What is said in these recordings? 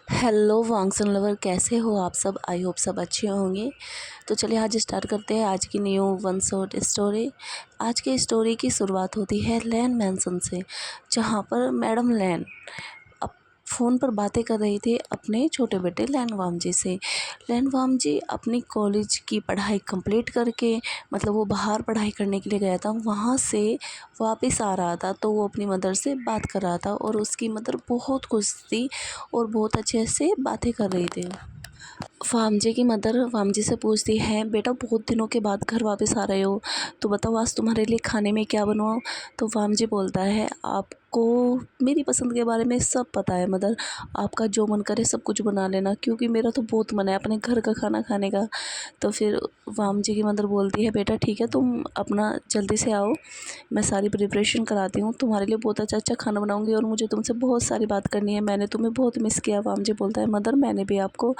Hello वांगसन lover, कैसे हो आप सब। आई होप सब अच्छे होंगे। तो चलिए आज स्टार्ट करते हैं आज की न्यू वन शॉट स्टोरी। आज की स्टोरी की शुरुआत होती है लैन मैंसन से, जहाँ पर मैडम लैन अब फ़ोन पर बातें कर रही थी अपने छोटे बेटे लैन वामजी से। लैन वामजी अपनी कॉलेज की पढ़ाई कंप्लीट करके, मतलब वो बाहर पढ़ाई करने के लिए गया था, वहाँ से वापस आ रहा था तो वो अपनी मदर से बात कर रहा था और उसकी मदर बहुत खुश थी और बहुत अच्छे से बातें कर रही थी। वामजी की मदर वामजी से पूछती है, बेटा बहुत दिनों के बाद घर वापस आ रहे हो, तो बताओ आज तुम्हारे लिए खाने में क्या बनवाऊँ। तो वामजी बोलता है, आपको मेरी पसंद के बारे में सब पता है मदर, आपका जो मन करे सब कुछ बना लेना, क्योंकि मेरा तो बहुत मन है अपने घर का खाना खाने का। तो फिर वामजी की मदर बोलती है, बेटा ठीक है तुम अपना जल्दी से आओ, मैं सारी प्रिपरेशन कराती हूँ, तुम्हारे लिए बहुत अच्छा अच्छा खाना बनाऊँगी और मुझे तुमसे बहुत सारी बात करनी है, मैंने तुम्हें बहुत मिस किया। वामजी बोलता है, मदर मैंने भी आपको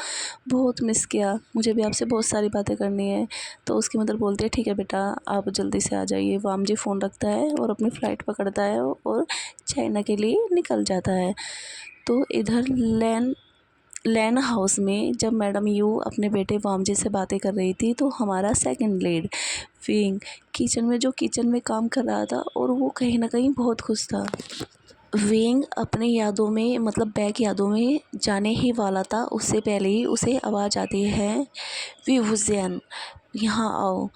बहुत मिस किया, मुझे भी आपसे बहुत सारी बातें करनी है। तो उसकी मदर बोलती है, ठीक है बेटा आप जल्दी से आ जाइए। वामजी फ़ोन रखता है और अपनी फ़्लाइट पकड़ता है और चाइना के लिए निकल जाता है। तो इधर लैन लैन हाउस में जब मैडम यू अपने बेटे वामजी से बातें कर रही थी, तो हमारा सेकंड लीड विंग किचन में काम कर रहा था और वो कहीं ना कहीं बहुत खुश था। वेंग अपनी यादों में, मतलब बैक यादों में जाने ही वाला था, उससे पहले ही उसे आवाज़ आती है, विवुजियन यहाँ आओ।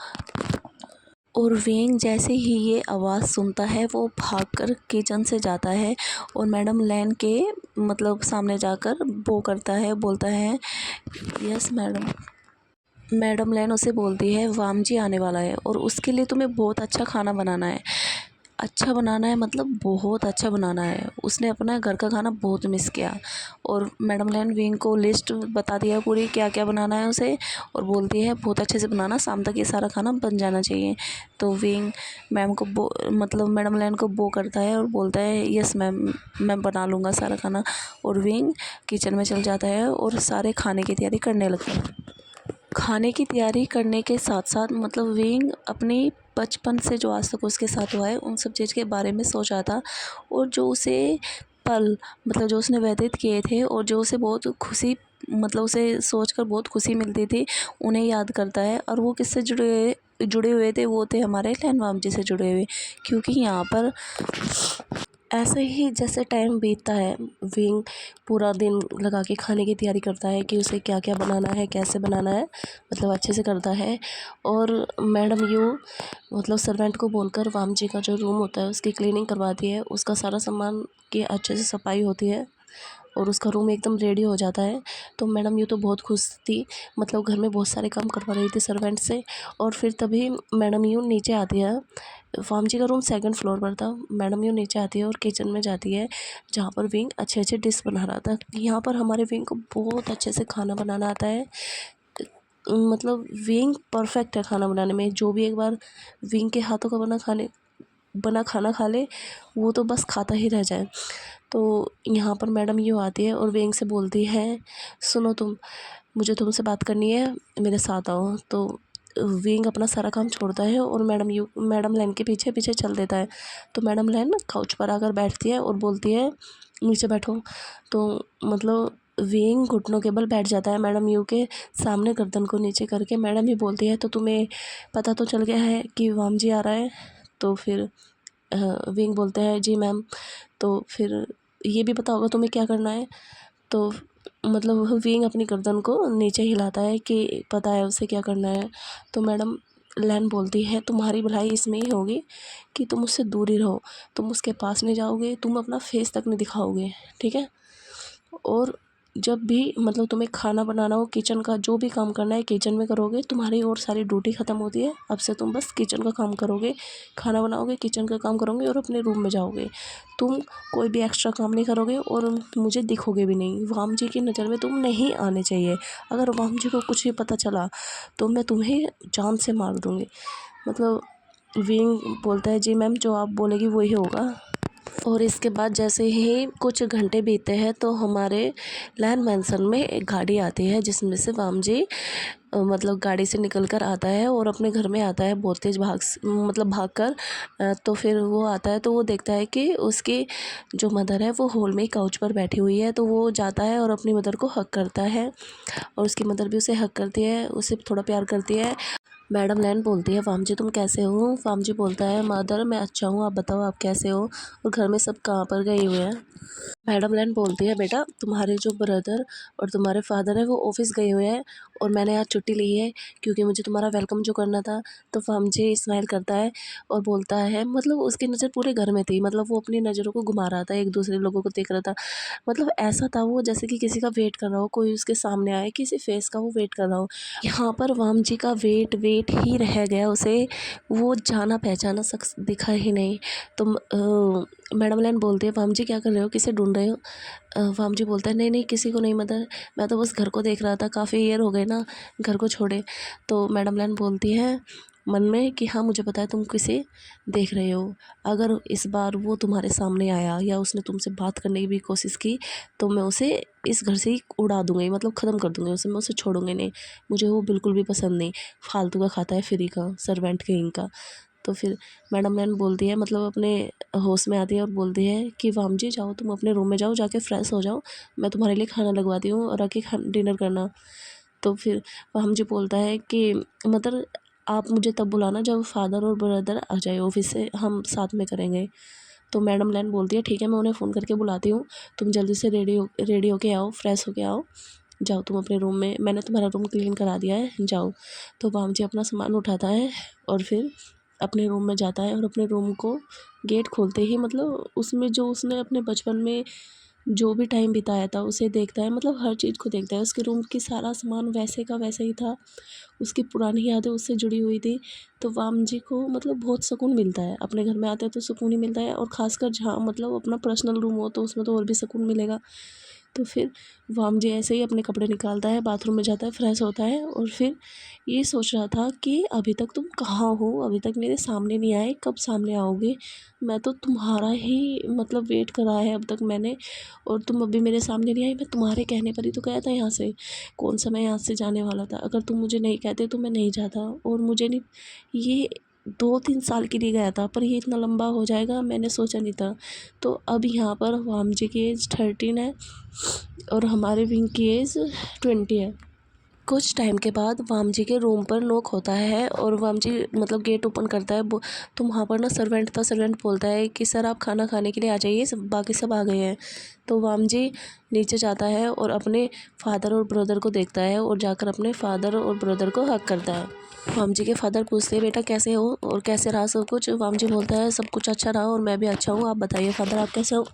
और वेंग जैसे ही ये आवाज़ सुनता है वो भागकर किचन से जाता है और मैडम लैन के मतलब सामने जाकर वो करता है, बोलता है, यस मैडम। मैडम लैन उसे बोलती है, वामजी आने वाला है और उसके लिए तुम्हें बहुत अच्छा खाना बनाना है। अच्छा बनाना है मतलब बहुत अच्छा बनाना है, उसने अपना घर का खाना बहुत मिस किया। और मैडम लैन विंग को लिस्ट बता दिया पूरी क्या क्या बनाना है उसे, और बोलती है बहुत अच्छे से बनाना, शाम तक ये सारा खाना बन जाना चाहिए। तो विंग मैम को मतलब मैडम लैन को बो करता है और बोलता है, यस मैम मैं बना लूँगा सारा खाना। और विंग किचन में चल जाता है और सारे खाने की तैयारी करने लगता है। खाने की तैयारी करने के साथ साथ मतलब विंग अपनी बचपन से जो आज तक उसके साथ हुआ है उन सब चीज़ के बारे में सोच रहा था, और जो उसे पल मतलब जो उसने व्यतीत किए थे और जो उसे बहुत खुशी, मतलब उसे सोचकर बहुत खुशी मिलती थी, उन्हें याद करता है। और वो किससे जुड़े हुए थे, वो थे हमारे लैन वामजी से जुड़े हुए, क्योंकि यहाँ पर ऐसे ही जैसे टाइम बीतता है, विंग पूरा दिन लगा के खाने की तैयारी करता है कि उसे क्या क्या बनाना है, कैसे बनाना है, मतलब अच्छे से करता है। और मैडम यू मतलब सर्वेंट को बोलकर वामजी का जो रूम होता है उसकी क्लीनिंग करवाती है, उसका सारा सामान की अच्छे से सफाई होती है और उसका रूम एकदम रेडी हो जाता है। तो मैडम यू तो बहुत खुश थी, मतलब घर में बहुत सारे काम करवा रही थी सर्वेंट से। और फिर तभी मैडम यू नीचे आती है, वामजी का रूम सेकंड फ्लोर पर था। मैडम यू नीचे आती है और किचन में जाती है जहाँ पर विंग अच्छे अच्छे डिश बना रहा था। यहाँ पर हमारे विंग को बहुत अच्छे से खाना बनाना आता है, मतलब विंग परफेक्ट है खाना बनाने में। जो भी एक बार विंग के हाथों का बना खाना खा ले वो तो बस खाता ही रह जाए। तो यहाँ पर मैडम यूँ आती है और विंग से बोलती है, सुनो तुम, मुझे तुमसे बात करनी है, मेरे साथ आओ। तो विंग अपना सारा काम छोड़ता है और मैडम लैन के पीछे पीछे चल देता है। तो मैडम लैन काउच पर आकर बैठती है और बोलती है, नीचे बैठो। तो मतलब विंग घुटनों के बल बैठ जाता है मैडम यू के सामने, गर्दन को नीचे करके। मैडम ही बोलती है, तो तुम्हें पता तो चल गया है कि वामजी आ रहा है। तो फिर विंग बोलते हैं, जी मैम। तो फिर ये भी पता होगा तुम्हें क्या करना है। तो मतलब विंग अपनी गर्दन को नीचे हिलाता है कि पता है उसे क्या करना है। तो मैडम लैन बोलती है, तुम्हारी भलाई इसमें ही होगी कि तुम उससे दूर ही रहो, तुम उसके पास नहीं जाओगे, तुम अपना फेस तक नहीं दिखाओगे, ठीक है। और जब भी मतलब तुम्हें खाना बनाना हो, किचन का जो भी काम करना है किचन में करोगे, तुम्हारी और सारी ड्यूटी ख़त्म होती है। अब से तुम बस किचन का काम करोगे, खाना बनाओगे, किचन का काम करोगे और अपने रूम में जाओगे। तुम कोई भी एक्स्ट्रा काम नहीं करोगे और मुझे दिखोगे भी नहीं। वामजी की नज़र में तुम नहीं आने चाहिए। अगर वामजी को कुछ भी पता चला तो मैं तुम्हें जान से मार दूँगी। मतलब विंग बोलता है, जी मैम जो आप बोलेगी वही होगा। और इसके बाद जैसे ही कुछ घंटे बीतते हैं तो हमारे लैन मैंसन में एक गाड़ी आती है जिसमें से वामजी मतलब गाड़ी से निकल कर आता है और अपने घर में आता है बहुत तेज़ भाग कर। तो फिर वो आता है तो वो देखता है कि उसकी जो मदर है वो हॉल में काउच पर बैठी हुई है। तो वो जाता है और अपनी मदर को हग करता है और उसकी मदर भी उसे हग करती है, उसे थोड़ा प्यार करती है। मैडम लैन बोलती है, वाम जी तुम कैसे हो? वाम जी बोलता है, मदर मैं अच्छा हूँ, आप बताओ आप कैसे हो और घर में सब कहाँ पर गए हुए हैं? मैडम लैन बोलती है, बेटा तुम्हारे जो ब्रदर और तुम्हारे फादर है वो ऑफिस गए हुए हैं और मैंने आज छुट्टी ली है क्योंकि मुझे तुम्हारा वेलकम जो करना था। तो वाम जी स्माइल करता है और बोलता है, मतलब उसकी नज़र पूरे घर में थी, मतलब वो अपनी नज़रों को घुमा रहा था, एक दूसरे लोगों को देख रहा था। मतलब ऐसा था वो जैसे कि किसी का वेट कर रहा हो, कोई उसके सामने आए, किसी फेस का वो वेट कर रहा हो। यहाँ पर वाम जी का वेट ही रह गया उसे, वो जाना पहचाना शख्स दिखा ही नहीं। तो मैडम लैन बोलती है, वाम जी क्या कर रहे हो, किसे ढूंढ रहे हो? वाम जी बोलता है, नहीं नहीं किसी को नहीं मदर, मैं तो बस घर को देख रहा था, काफ़ी ईयर हो गए ना घर को छोड़े। तो मैडम लैन बोलती है मन में कि हाँ मुझे पता है तुम किसे देख रहे हो, अगर इस बार वो तुम्हारे सामने आया या उसने तुमसे बात करने की भी कोशिश की तो मैं उसे इस घर से ही उड़ा दूँगी, मतलब ख़त्म कर दूँगी उसे, मैं उसे छोड़ूंगी नहीं, मुझे वो बिल्कुल भी पसंद नहीं, फालतू का खाता है फ्री का, सर्वेंट कहीं का। तो फिर मैडम लैन बोलती है, मतलब अपने होश में आती है और बोलती है कि वाम जी जाओ तुम अपने रूम में जाओ, जाके फ्रेश हो जाओ, मैं तुम्हारे लिए खाना लगवाती हूँ और आके डिनर करना। तो फिर वाम जी बोलता है कि मदर आप मुझे तब बुलाना जब फादर और ब्रदर आ जाए ऑफिस से, हम साथ में करेंगे। तो मैडम लैन बोलती है, ठीक है मैं उन्हें फ़ोन करके बुलाती हूँ, तुम जल्दी से रेडी होके आओ, फ्रेश होके आओ, जाओ तुम अपने रूम में, मैंने तुम्हारा रूम क्लीन करा दिया है, जाओ। तो वाम जी अपना सामान उठाता है और फिर अपने रूम में जाता है और अपने रूम को गेट खोलते ही, मतलब उसमें जो उसने अपने बचपन में जो भी टाइम बिताया था उसे देखता है, मतलब हर चीज़ को देखता है, उसके रूम की सारा सामान वैसे का वैसे ही था, उसकी पुरानी यादें उससे जुड़ी हुई थी। तो वाम जी को मतलब बहुत सुकून मिलता है, अपने घर में आते हैं तो सुकून ही मिलता है, और ख़ासकर जहाँ मतलब अपना पर्सनल रूम हो तो उसमें तो और भी सुकून मिलेगा। तो फिर वाम जी ऐसे ही अपने कपड़े निकालता है, बाथरूम में जाता है, फ्रेश होता है और फिर ये सोच रहा था कि अभी तक तुम कहाँ हो, अभी तक मेरे सामने नहीं आए, कब सामने आओगे? मैं तो तुम्हारा ही मतलब वेट करा है अब तक मैंने, और तुम अभी मेरे सामने नहीं आई। मैं तुम्हारे कहने पर ही तो गया था यहाँ से, कौन सा मैं यहाँ से जाने वाला था, अगर तुम मुझे नहीं कहते तो मैं नहीं जाता। और मुझे नहीं, ये 2-3 साल के लिए गया था पर ये इतना लंबा हो जाएगा मैंने सोचा नहीं था। तो अब यहाँ पर वाम जी की एज 13 है और हमारे विंग की एज 20 है। कुछ टाइम के बाद वाम जी के रूम पर नॉक होता है और वाम जी मतलब गेट ओपन करता है। तो वहाँ पर ना सर्वेंट था, सर्वेंट बोलता है कि सर आप खाना खाने के लिए आ जाइए, सब बाकी सब आ गए हैं। तो वाम जी नीचे जाता है और अपने फादर और ब्रदर को देखता है और जाकर अपने फादर और ब्रदर को हक करता है। वाम जी के फादर पूछते हैं, बेटा कैसे हो और कैसे रहा सब कुछ? वाम जी बोलता है, सब कुछ अच्छा रहा और मैं भी अच्छा हूँ, आप बताइए फादर आप कैसे हो?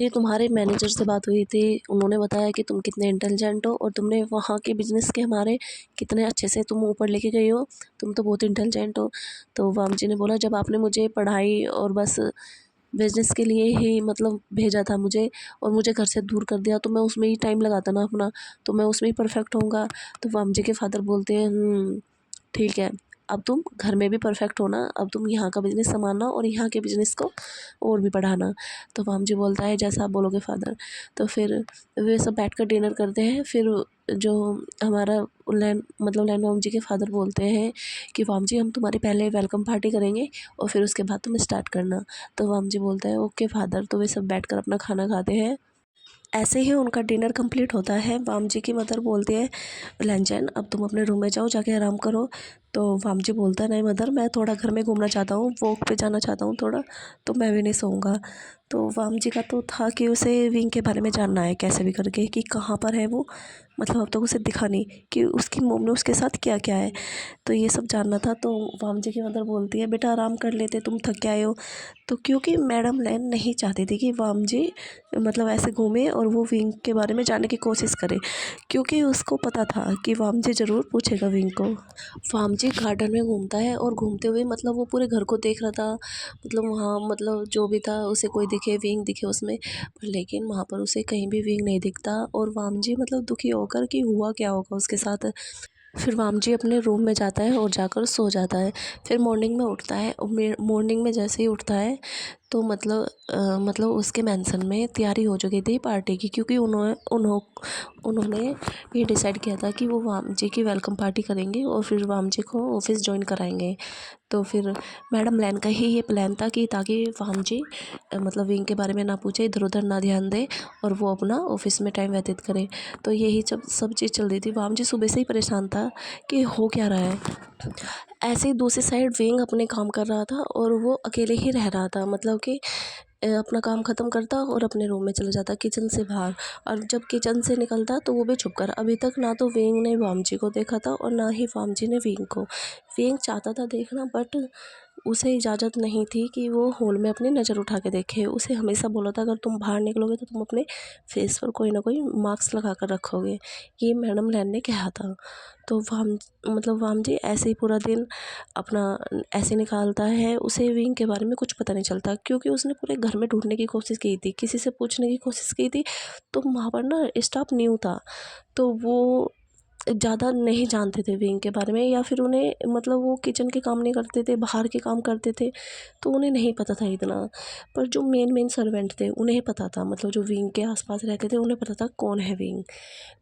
ये तुम्हारे मैनेजर से बात हुई थी, उन्होंने बताया कि तुम कितने इंटेलिजेंट हो और तुमने वहाँ के बिजनेस के हमारे कितने अच्छे से तुम ऊपर लेके गई हो, तुम तो बहुत इंटेलिजेंट हो। तो वाम जी ने बोला, जब आपने मुझे पढ़ाई और बस बिजनेस के लिए ही मतलब भेजा था मुझे और मुझे घर से दूर कर दिया, तो मैं उसमें ही टाइम लगाता ना अपना, तो मैं उसमें ही परफेक्ट होऊंगा। तो वाम जी के फादर बोलते हैं, ठीक है, अब तुम घर में भी परफेक्ट होना, अब तुम यहाँ का बिज़नेस संभालना और यहाँ के बिज़नेस को और भी बढ़ाना। तो वाम जी बोलता है, जैसा आप बोलोगे फादर। तो फिर वे सब बैठकर डिनर करते हैं। फिर जो हमारा लैन वाम जी के फादर बोलते हैं कि वाम जी हम तुम्हारी पहले वेलकम पार्टी करेंगे और फिर उसके बाद तुम स्टार्ट करना। तो वाम जी बोलता है, ओके फादर। तो वे सब बैठकर अपना खाना खाते हैं। ऐसे ही उनका डिनर कंप्लीट होता है। वाम जी की मदर बोलती है, लंचन अब तुम अपने रूम में जाओ, जाके आराम करो। तो वाम जी बोलता है, नहीं मदर मैं थोड़ा घर में घूमना चाहता हूँ, वॉक पे जाना चाहता हूँ थोड़ा, तो मैं भी नहीं सोऊंगा। तो वाम जी का तो था कि उसे विंग के बारे में जानना है कैसे भी करके, कि कहाँ पर है वो, मतलब अब तक उसे दिखा नहीं कि उसकी मोम ने उसके साथ क्या क्या है, तो ये सब जानना था। तो वाम जी की मदर बोलती है, बेटा आराम कर लेते, तुम थक के आए हो। तो क्योंकि मैडम लैन नहीं चाहती थी कि वाम जी मतलब ऐसे घूमे और वो विंग के बारे में जानने की कोशिश करे, क्योंकि उसको पता था कि वाम जी ज़रूर पूछेगा विंग को। वाम जी गार्डन में घूमता है और घूमते हुए मतलब वो पूरे घर को देख रहा था, मतलब वहाँ मतलब जो भी था उसे कोई दिखे, विंग दिखे उसमें, पर लेकिन वहाँ पर उसे कहीं भी विंग नहीं दिखता। और वाम जी मतलब दुखी होकर कि हुआ क्या होगा उसके साथ। फिर वाम जी अपने रूम में जाता है और जाकर सो जाता है। फिर मॉर्निंग में उठता है और मॉर्निंग में जैसे ही उठता है तो मतलब उसके मेंशन में तैयारी हो चुकी थी पार्टी की, क्योंकि उन्होंने ये डिसाइड किया था कि वो वाम जी की वेलकम पार्टी करेंगे और फिर वाम जी को ऑफिस ज्वाइन कराएंगे। तो फिर मैडम लैन का ही ये प्लान था कि ताकि वाम जी मतलब विंग के बारे में ना पूछे, इधर उधर ना ध्यान दे और वो अपना ऑफिस में टाइम व्यतीत करे। तो यही जब सब चीज़ चल रही थी, वाम जी सुबह से ही परेशान था कि हो क्या रहा है। ऐसे ही दूसरी साइड विंग अपने काम कर रहा था और वो अकेले ही रह रहा था, मतलब कि अपना काम ख़त्म करता और अपने रूम में चला जाता किचन से बाहर। और जब किचन से निकलता तो वो भी छुप कर। अभी तक ना तो विंग ने वाम जी को देखा था और ना ही वाम जी ने विंग को। विंग चाहता था देखना, बट उसे इजाज़त नहीं थी कि वो हॉल में अपनी नज़र उठा के देखे। उसे हमेशा बोला था अगर तुम बाहर निकलोगे तो तुम अपने फेस पर कोई ना कोई मास्क लगा कर रखोगे, ये मैडम लैन ने कहा था। तो वाम जी ऐसे ही पूरा दिन अपना ऐसे निकालता है। उसे विंग के बारे में कुछ पता नहीं चलता, क्योंकि उसने पूरे घर में ढूंढने की कोशिश की थी, किसी से पूछने की कोशिश की थी। तो वहाँ पर ना स्टाफ न्यू था, तो वो ज़्यादा नहीं जानते थे विंग के बारे में, या फिर उन्हें मतलब वो किचन के काम नहीं करते थे, बाहर के काम करते थे, तो उन्हें नहीं पता था इतना। पर जो मेन सर्वेंट थे उन्हें पता था, मतलब जो विंग के आसपास रहते थे उन्हें पता था कौन है विंग।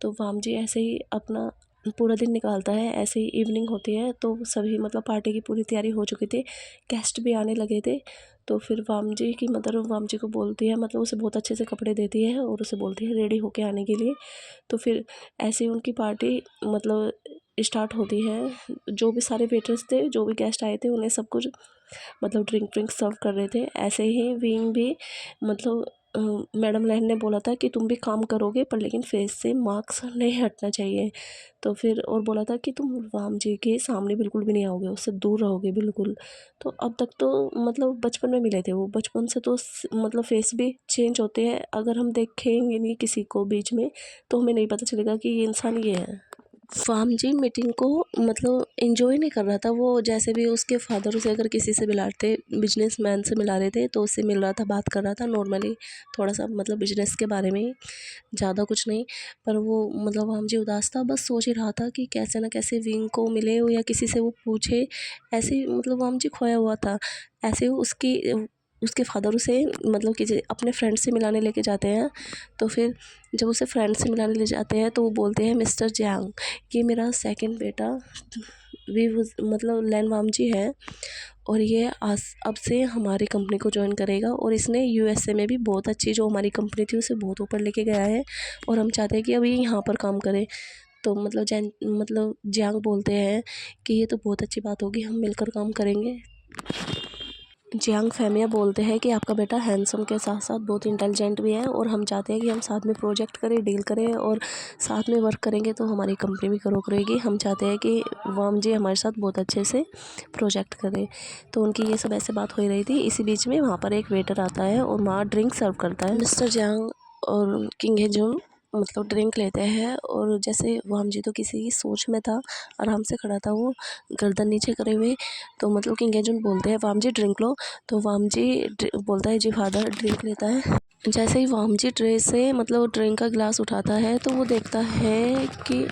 तो वाम जी ऐसे ही अपना पूरा दिन निकालता है। ऐसे ही इवनिंग होती है तो सभी मतलब पार्टी की पूरी तैयारी हो चुकी थी, गेस्ट भी आने लगे थे। तो फिर वाम जी की मदर वाम जी को बोलती है, मतलब उसे बहुत अच्छे से कपड़े देती है और उसे बोलती है रेडी होके आने के लिए। तो फिर ऐसे ही उनकी पार्टी मतलब स्टार्ट होती है। जो भी सारे वेटर्स थे, जो भी गेस्ट आए थे, उन्हें सब कुछ मतलब ड्रिंक सर्व कर रहे थे। ऐसे ही विंग भी मतलब मैडम लैन ने बोला था कि तुम भी काम करोगे पर लेकिन फेस से मास्क नहीं हटना चाहिए। तो फिर और बोला था कि तुम वाम जी के सामने बिल्कुल भी नहीं आओगे, उससे दूर रहोगे बिल्कुल। तो अब तक तो मतलब बचपन में मिले थे वो, बचपन से तो मतलब फेस भी चेंज होते हैं। अगर हम देखेंगे नहीं किसी को बीच में तो हमें नहीं पता चलेगा कि ये इंसान ये है। वाम जी मीटिंग को मतलब एंजॉय नहीं कर रहा था वो। जैसे भी उसके फादर उसे अगर किसी से मिलाते, बिजनेसमैन से मिला रहे थे, तो उससे मिल रहा था, बात कर रहा था नॉर्मली, थोड़ा सा मतलब बिजनेस के बारे में ही, ज़्यादा कुछ नहीं। पर वो मतलब वाम जी उदास था, बस सोच ही रहा था कि कैसे ना कैसे विंग को मिले या किसी से वो पूछे। ऐसे ही मतलब वाम जी खोया हुआ था। ऐसे ही उसके फादर उसे मतलब कि अपने फ्रेंड से मिलाने लेके जाते हैं। तो फिर जब उसे फ्रेंड से मिलाने ले जाते हैं तो वो बोलते हैं मिस्टर जियांग, ये मेरा सेकंड बेटा मतलब लैन वामजी है और ये आज अब से हमारी कंपनी को ज्वाइन करेगा और इसने यूएसए में भी बहुत अच्छी जो हमारी कंपनी थी उसे बहुत ऊपर लेके गया है और हम चाहते हैं कि अभी यहाँ पर काम करे। तो मतलब जियांग बोलते हैं कि ये तो बहुत अच्छी बात होगी, हम मिलकर काम करेंगे। जियांग फैमिया बोलते हैं कि आपका बेटा हैंडसम के साथ साथ बहुत इंटेलिजेंट भी है और हम चाहते हैं कि हम साथ में प्रोजेक्ट करें, डील करें और साथ में वर्क करेंगे तो हमारी कंपनी भी ग्रो करेगी। हम चाहते हैं कि वाम जी हमारे साथ बहुत अच्छे से प्रोजेक्ट करें। तो उनकी ये सब ऐसे बात हो रही थी। इसी बीच में वहाँ पर एक वेटर आता है और वहाँ ड्रिंक सर्व करता है। मिस्टर जियांग और किंग हेजुन मतलब ड्रिंक लेते हैं और जैसे वाम जी तो किसी की सोच में था, आराम से खड़ा था वो गर्दन नीचे करे हुए। तो मतलब किंग हेजुन बोलते हैं वाम जी ड्रिंक लो। तो वाम जी बोलता है जी फादर, ड्रिंक लेता है। जैसे ही वाम जी ट्रे से मतलब ड्रिंक का गिलास उठाता है तो वो देखता है कि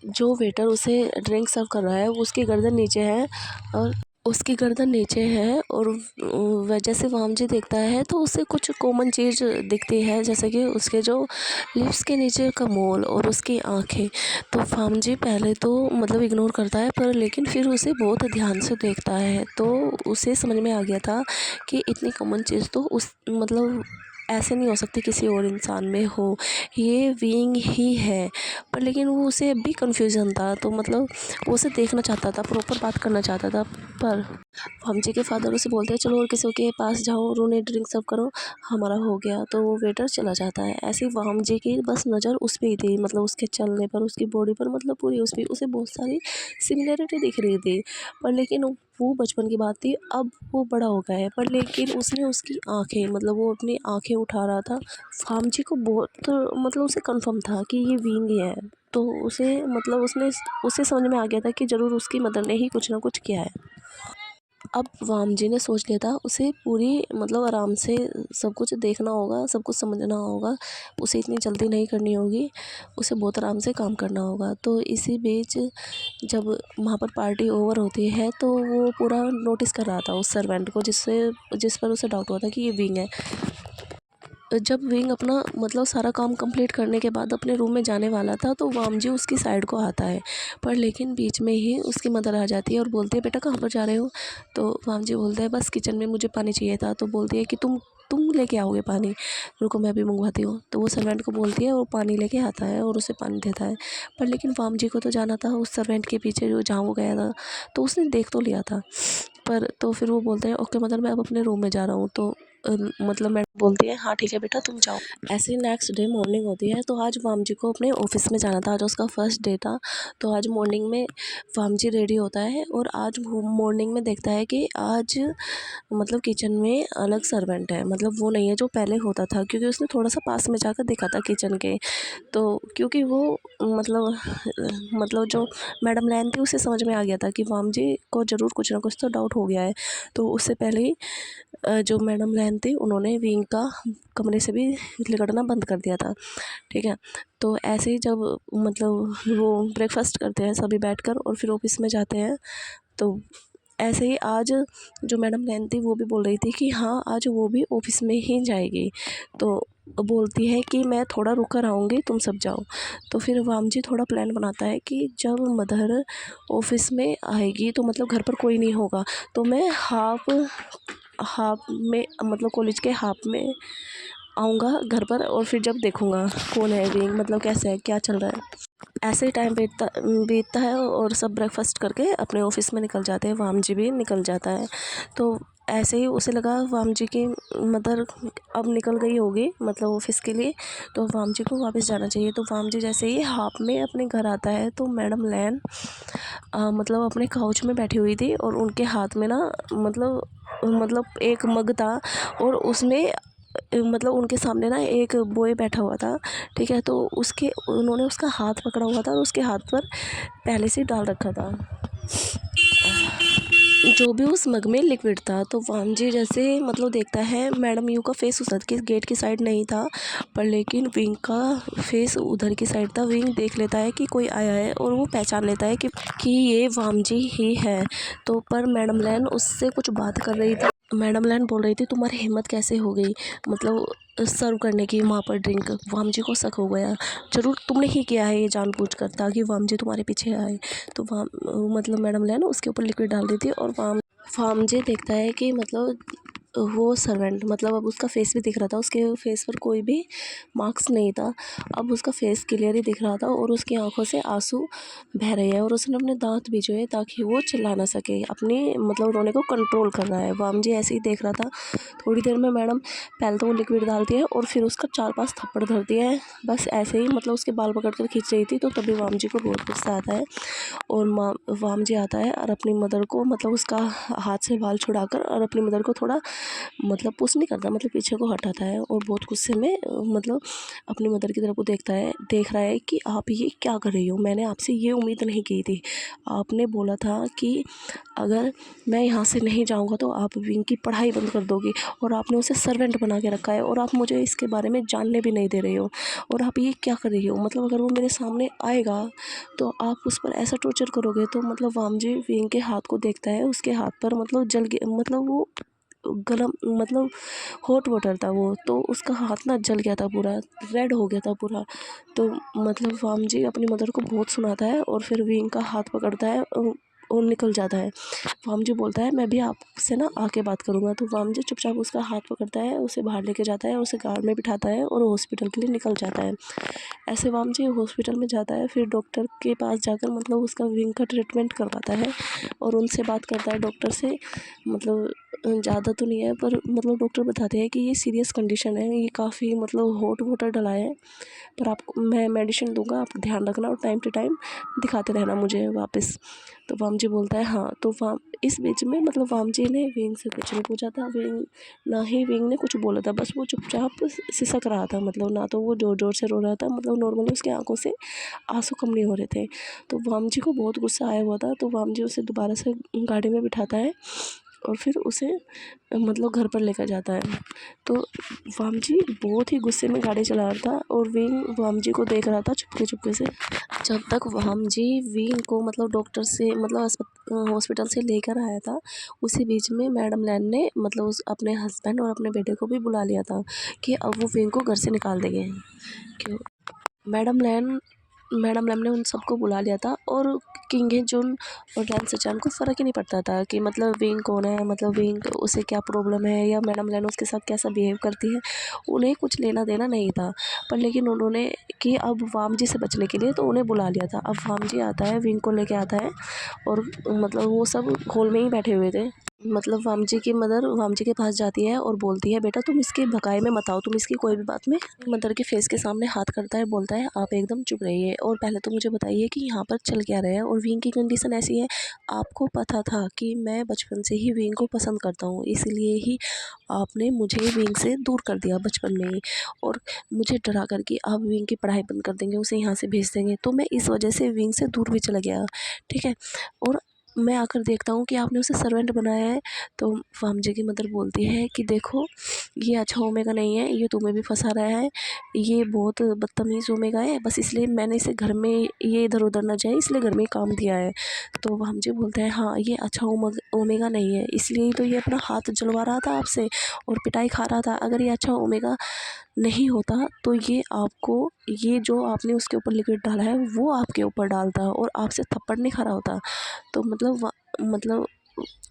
जो वेटर उसे ड्रिंक सर्व कर रहा है वो उसकी गर्दन नीचे है और वजह से वाम जी देखता है तो उसे कुछ कॉमन चीज़ दिखती है, जैसे कि उसके जो लिप्स के नीचे का मोल और उसकी आंखें। तो वाम जी पहले तो मतलब इग्नोर करता है पर लेकिन फिर उसे बहुत ध्यान से देखता है तो उसे समझ में आ गया था कि इतनी कॉमन चीज़ तो उस मतलब ऐसे नहीं हो सकती किसी और इंसान में हो, ये विंग ही है। पर लेकिन वो उसे भी कन्फ्यूज़न था, तो मतलब वो उसे देखना चाहता था, प्रॉपर बात करना चाहता था। पर वाम जी के फादर उसे बोलते हैं चलो और किसी के पास जाओ और उन्हें ड्रिंक सर्व करो, हमारा हो गया। तो वो वेटर चला जाता है। ऐसे ही वाम जी की बस नज़र उस पर ही थी, मतलब उसके चलने पर, उसकी बॉडी पर, मतलब पूरी उस पर उसे बहुत सारी सिमिलरिटी दिख रही थी। पर लेकिन वो बचपन की बात थी, अब वो बड़ा हो गया है। पर लेकिन उसने उसकी आंखें मतलब वो अपनी आंखें उठा रहा था। वाम जी को बहुत मतलब उसे कंफर्म था कि ये विंग ही है। तो उसे समझ में आ गया था कि ज़रूर उसकी मदर ने ही कुछ ना कुछ किया है। अब वाम जी ने सोच लिया था उसे पूरी मतलब आराम से सब कुछ देखना होगा, सब कुछ समझना होगा, उसे इतनी जल्दी नहीं करनी होगी। उसे बहुत आराम से काम करना होगा। तो इसी बीच जब वहाँ पर पार्टी ओवर होती है तो वो पूरा नोटिस कर रहा था उस सर्वेंट को जिस पर उसे डाउट हुआ था कि ये विंग है। जब विंग अपना मतलब सारा काम कंप्लीट करने के बाद अपने रूम में जाने वाला था तो वामजी उसकी साइड को आता है, पर लेकिन बीच में ही उसकी मदर आ जाती है और बोलती है बेटा कहाँ पर जा रहे हो। तो वामजी बोलता है बस किचन में मुझे पानी चाहिए था। तो बोलती है कि तुम लेके आओगे पानी, रुको मैं भी मंगवाती हूँ। तो वो सर्वेंट को बोलती है, वो पानी लेके आता है और उसे पानी देता है। पर लेकिन वामजी को तो जाना था उस सर्वेंट के पीछे जो जहाँ वो गया था, तो उसने देख तो लिया था। पर तो फिर वो बोलते हैं ओके मदर मैं अब अपने रूम में जा रहा हूँ। तो मतलब मैडम बोलती है हाँ ठीक है बेटा तुम जाओ। ऐसे ही नेक्स्ट डे मॉर्निंग होती है। तो आज वामजी को अपने ऑफिस में जाना था, आज उसका फर्स्ट डे था। तो आज मॉर्निंग में वामजी रेडी होता है और आज मॉर्निंग में देखता है कि आज मतलब किचन में अलग सर्वेंट है, मतलब वो नहीं है जो पहले होता था, क्योंकि उसने थोड़ा सा पास में जाकर देखा था किचन के। तो क्योंकि वो मतलब जो मैडम लैन थी उसे समझ में आ गया था कि वामजी को ज़रूर कुछ ना कुछ तो डाउट हो गया है। तो उससे पहले ही जो मैडम लैन थी उन्होंने विंग का कमरे से भी निकलना बंद कर दिया था। ठीक है। तो ऐसे ही जब मतलब वो ब्रेकफास्ट करते हैं सभी बैठकर और फिर ऑफिस में जाते हैं। तो ऐसे ही आज जो मैडम लैन थी वो भी बोल रही थी कि हाँ आज वो भी ऑफिस में ही जाएगी। तो बोलती है कि मैं थोड़ा रुक कर आऊँगी तुम सब जाओ। तो फिर वामजी थोड़ा प्लान बनाता है कि जब मदर ऑफिस में आएगी तो मतलब घर पर कोई नहीं होगा, तो मैं हाफ में मतलब कॉलेज के हाफ में आऊँगा घर पर और फिर जब देखूँगा कौन है विंग, मतलब कैसे है क्या चल रहा है। ऐसे ही टाइम बीतता है और सब ब्रेकफास्ट करके अपने ऑफिस में निकल जाते हैं, वामजी भी निकल जाता है। तो ऐसे ही उसे लगा वामजी की मदर अब निकल गई होगी मतलब ऑफिस के लिए, तो वामजी को वापस जाना चाहिए। तो वामजी जैसे ही हाफ में अपने घर आता है तो मैडम लैन मतलब अपने काउच में बैठी हुई थी और उनके हाथ में ना मतलब एक मग था और उसमें मतलब उनके सामने ना एक बॉय बैठा हुआ था। ठीक है। तो उन्होंने उसका हाथ पकड़ा हुआ था और उसके हाथ पर पहले से डाल रखा था जो भी उस मग में लिक्विड था। तो वामजी जैसे मतलब देखता है मैडम यू का फेस उस के गेट की साइड नहीं था, पर लेकिन विंग का फेस उधर की साइड था। विंग देख लेता है कि कोई आया है और वो पहचान लेता है कि ये वामजी ही है। तो पर मैडम लैन उससे कुछ बात कर रही थी। मैडम लैन बोल रही थी तुम्हारी हिम्मत कैसे हो गई मतलब सर्व करने की वहाँ पर ड्रिंक। वामजी को शक हो गया, ज़रूर तुमने ही किया है ये जानबूझकर ताकि वामजी तुम्हारे पीछे आए। तो मतलब मैडम लैन उसके ऊपर लिक्विड डाल दी थी और वामजी देखता है कि मतलब वो सर्वेंट मतलब अब उसका फेस भी दिख रहा था, उसके फेस पर कोई भी मार्क्स नहीं था, अब उसका फेस क्लियर ही दिख रहा था और उसकी आंखों से आंसू बह रहे हैं और उसने अपने दांत भी जो है ताकि वो चिल्ला ना सके, अपनी मतलब रोने को कंट्रोल कर रहा है। वामजी ऐसे ही देख रहा था। थोड़ी देर में मैडम पहले तो वो लिक्विड डालती है और फिर उसका 4-5 थप्पड़ धरती है, बस ऐसे ही मतलब उसके बाल पकड़ कर खींच रही थी। तो तभी वामजी को बहुत गुस्सा आता है और वामजी आता है और अपनी मदर को मतलब उसका हाथ से बाल छुड़ाकर और अपनी मदर को थोड़ा मतलब पुश नहीं करता, मतलब पीछे को हटाता है और बहुत गुस्से में मतलब अपनी मदर की तरफ को देख रहा है कि आप ये क्या कर रही हो, मैंने आपसे ये उम्मीद नहीं की थी। आपने बोला था कि अगर मैं यहाँ से नहीं जाऊँगा तो आप विंग की पढ़ाई बंद कर दोगी और आपने उसे सर्वेंट बना के रखा है और आप मुझे इसके बारे में जानने भी नहीं दे रहे हो और आप ये क्या कर रही हो। मतलब अगर वो मेरे सामने आएगा तो आप उस पर ऐसा टॉर्चर करोगे। तो मतलब वामजी विंग के हाथ को देखता है, उसके हाथ पर मतलब जल गया, मतलब वो गरम मतलब हॉट वाटर था वो, तो उसका हाथ ना जल गया था, पूरा रेड हो गया था पूरा। तो मतलब वामजी अपनी मदर को बहुत सुनाता है और फिर विंग का हाथ पकड़ता है और निकल जाता है। वामजी बोलता है मैं भी आपसे ना आके बात करूँगा। तो वामजी चुपचाप उसका हाथ पकड़ता है, उसे बाहर लेके जाता है, उसे कार में बिठाता है और हॉस्पिटल के लिए निकल जाता है। ऐसे वामजी हॉस्पिटल में जाता है, फिर डॉक्टर के पास जाकर मतलब उसका विंग का ट्रीटमेंट करवाता है और उनसे बात करता है डॉक्टर से। मतलब ज़्यादा तो नहीं है पर मतलब डॉक्टर बताते हैं कि ये सीरियस कंडीशन है, ये काफ़ी मतलब हॉट वाटर डला है, पर आपको मैं मेडिसिन दूंगा, आप ध्यान रखना और टाइम टू टाइम दिखाते रहना मुझे वापस। तो वामजी बोलता है हाँ। तो इस बीच में मतलब वामजी ने विंग से कुछ नहीं पूछा था, ना ही विंग ने कुछ बोला था, बस वो चुपचाप सिसक रहा था, मतलब ना तो वो जोर जोर से रो रहा था, मतलब नॉर्मली उसकी आंखों से आंसू कम नहीं हो रहे थे। तो वामजी को बहुत गुस्सा आया हुआ था, तो वामजी उसे दोबारा से गाड़ी में बिठाता है और फिर उसे मतलब घर पर लेकर जाता है। तो वामजी बहुत ही गुस्से में गाड़ी चला रहा था और विंग वामजी को देख रहा था चुपके चुपके से। जब तक वामजी विंग को मतलब डॉक्टर से मतलब हॉस्पिटल से लेकर आया था, उसी बीच में मैडम लैन ने मतलब उस अपने हस्बैंड और अपने बेटे को भी बुला लिया था कि अब वो विंग को घर से निकाल देंगे। क्यों मैडम लैन मैडम लैम ने उन सबको बुला लिया था और किंग हे जुन और रैन सचान को फ़र्क ही नहीं पड़ता था कि मतलब विंग कौन है, मतलब विंग उसे क्या प्रॉब्लम है या मैडम लैन उसके साथ कैसा बिहेव करती है, उन्हें कुछ लेना देना नहीं था। पर लेकिन उन्होंने कि अब वामजी से बचने के लिए तो उन्हें बुला लिया था। अब वामजी आता है, विंग को लेके आता है और मतलब वो सब हॉल में ही बैठे हुए थे। मतलब वामजी की मदर वामजी के पास जाती है और बोलती है, बेटा तुम इसके भगाए में मत आओ, तुम इसकी कोई भी बात में। मदर के फेस के सामने हाथ करता है, बोलता है आप एकदम चुप रहिए और पहले तो मुझे बताइए कि यहाँ पर चल क्या रहा है। और विंग की कंडीशन ऐसी है, आपको पता था कि मैं बचपन से ही विंग को पसंद करता हूँ, इसलिए ही आपने मुझे विंग से दूर कर दिया बचपन में ही और मुझे डरा कर कि आप विंग की पढ़ाई बंद कर देंगे, उसे यहाँ से भेज देंगे। तो मैं इस वजह से विंग से दूर भी चला गया, ठीक है। और मैं आकर देखता हूँ कि आपने उसे सर्वेंट बनाया है। तो वामजी की मदर बोलती है कि देखो ये अच्छा ओमेगा नहीं है, ये तुम्हें भी फंसा रहा है, ये बहुत बदतमीज़ ओमेगा है, बस इसलिए मैंने इसे घर में ये इधर उधर ना जाए इसलिए घर में काम दिया है। तो वामजी बोलते हैं हाँ ये अच्छा ओमेगा नहीं है, इसलिए तो ये अपना हाथ जलवा रहा था आपसे और पिटाई खा रहा था। अगर ये अच्छा ओमेगा नहीं होता तो ये आपको ये जो आपने उसके ऊपर लिक्विड डाला है वो आपके ऊपर डालता और आपसे थप्पड़ नहीं खा रहा होता। तो मतलब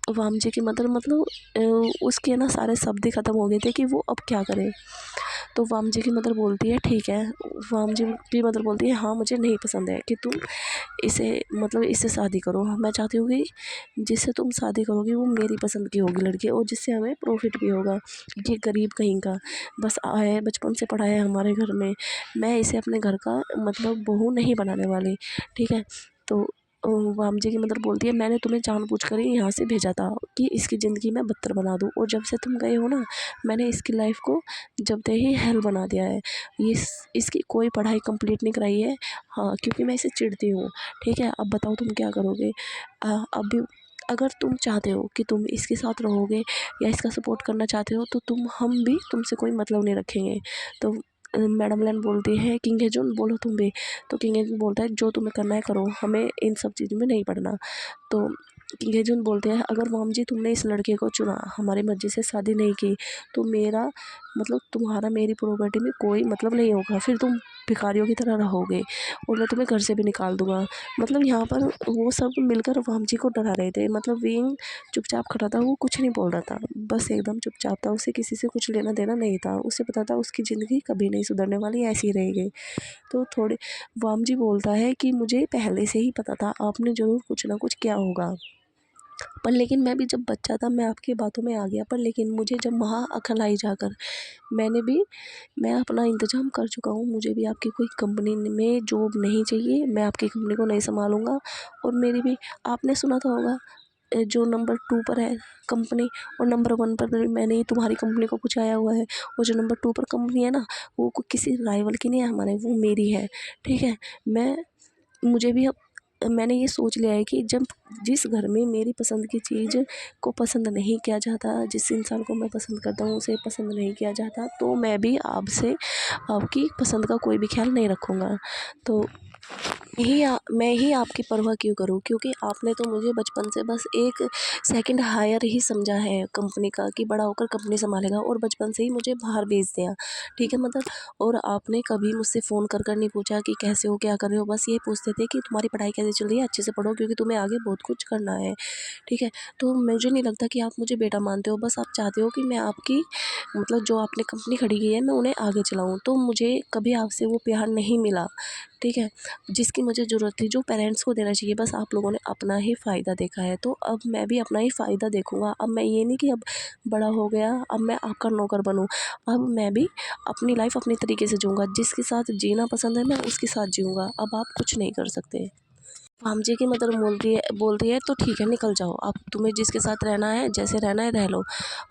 वामजी की मदर मतलब उसके ना सारे शब्द ही ख़त्म हो गए थे कि वो अब क्या करे। तो वामजी की मदर बोलती है ठीक है, वामजी की मदर बोलती है हाँ मुझे नहीं पसंद है कि तुम इसे मतलब इससे शादी करो। मैं चाहती हूँ कि जिससे तुम शादी करोगी वो मेरी पसंद की होगी लड़की और जिससे हमें प्रॉफिट भी होगा। ये गरीब कहीं का बस आया है, बचपन से पढ़ा है हमारे घर में, मैं इसे अपने घर का मतलब बहू नहीं बनाने वाली, ठीक है। तो वामजी की मदर बोलती है मैंने तुम्हें जानबूझकर ही यहाँ से भेजा था कि इसकी ज़िंदगी में बदतर बना दूँ और जब से तुम गए हो ना मैंने इसकी लाइफ को जब से ही हेल बना दिया है। ये इसकी कोई पढ़ाई कंप्लीट नहीं कराई है, हाँ क्योंकि मैं इसे चिढ़ती हूँ, ठीक है। अब बताओ तुम क्या करोगे। अब भी अगर तुम चाहते हो कि तुम इसके साथ रहोगे या इसका सपोर्ट करना चाहते हो तो हम भी तुमसे कोई मतलब नहीं रखेंगे। तो मैडम लैन बोलती है किंग हेजुन बोलो तुम भी। तो किंग हेजुन बोलता है जो तुम्हें करना है करो, हमें इन सब चीज़ में नहीं पड़ना। तो किंग हेजुन बोलते हैं अगर वामजी तुमने इस लड़के को चुना, हमारी मर्जी से शादी नहीं की तो मेरा मतलब तुम्हारा मेरी प्रॉपर्टी में कोई मतलब नहीं होगा, फिर तुम भिखारियों की तरह रहोगे और मैं तुम्हें घर से भी निकाल दूंगा। मतलब यहाँ पर वो सब मिलकर वामजी को डरा रहे थे। मतलब विंग चुपचाप खड़ा था, वो कुछ नहीं बोल रहा था, बस एकदम चुपचाप था, उसे किसी से कुछ लेना देना नहीं था, उसे पता था उसकी ज़िंदगी कभी नहीं सुधरने वाली, ऐसी ही रहेगी। तो थोड़े वामजी बोलता है कि मुझे पहले से ही पता था आपने ज़रूर कुछ ना कुछ किया होगा, पर लेकिन मैं भी जब बच्चा था मैं आपकी बातों में आ गया, पर लेकिन मुझे जब वहाँ अकल आई जाकर मैं अपना इंतज़ाम कर चुका हूँ, मुझे भी आपकी कोई कंपनी में जॉब नहीं चाहिए, मैं आपकी कंपनी को नहीं संभालूंगा। और मेरी भी आपने सुना था होगा जो नंबर 2 पर है कंपनी और नंबर 1 पर मैंने ही तुम्हारी कंपनी को कुछ आया हुआ है, और जो नंबर 2 पर कंपनी है ना वो किसी राइवल की नहीं है हमारे, वो मेरी है, ठीक है। मैं मुझे भी अब मैंने ये सोच लिया है कि जब जिस घर में मेरी पसंद की चीज़ को पसंद नहीं किया जाता, जिस इंसान को मैं पसंद करता हूँ उसे पसंद नहीं किया जाता, तो मैं भी आपसे आपकी पसंद का कोई भी ख्याल नहीं रखूँगा। तो मैं ही आपकी परवाह क्यों करूँ, क्योंकि आपने तो मुझे बचपन से बस एक सेकंड हायर ही समझा है कंपनी का कि बड़ा होकर कंपनी संभालेगा, और बचपन से ही मुझे बाहर भेज दिया, ठीक है मतलब। और आपने कभी मुझसे फ़ोन कर नहीं पूछा कि कैसे हो क्या कर रहे हो, बस ये पूछते थे कि तुम्हारी पढ़ाई कैसे चल रही है, अच्छे से पढ़ो क्योंकि तुम्हें आगे बहुत कुछ करना है, ठीक है। तो मुझे नहीं लगता कि आप मुझे बेटा मानते हो, बस आप चाहते हो कि मैं आपकी मतलब जो आपने कंपनी खड़ी की है मैं उन्हें आगे चलाऊँ। तो मुझे कभी आपसे वो प्यार नहीं मिला, ठीक है, जिसकी मुझे ज़रूरत थी, जो पेरेंट्स को देना चाहिए। बस आप लोगों ने अपना ही फ़ायदा देखा है, तो अब मैं भी अपना ही फ़ायदा देखूँगा। अब मैं ये नहीं कि अब बड़ा हो गया अब मैं आपका नौकर बनूँ, अब मैं भी अपनी लाइफ़ अपने तरीके से जीऊँगा, जिसके साथ जीना पसंद है मैं उसके साथ जीऊँगा, अब आप कुछ नहीं कर सकते। भामजे की मदर बोलती है तो ठीक है निकल जाओ, अब तुम्हें जिसके साथ रहना है जैसे रहना है रह लो,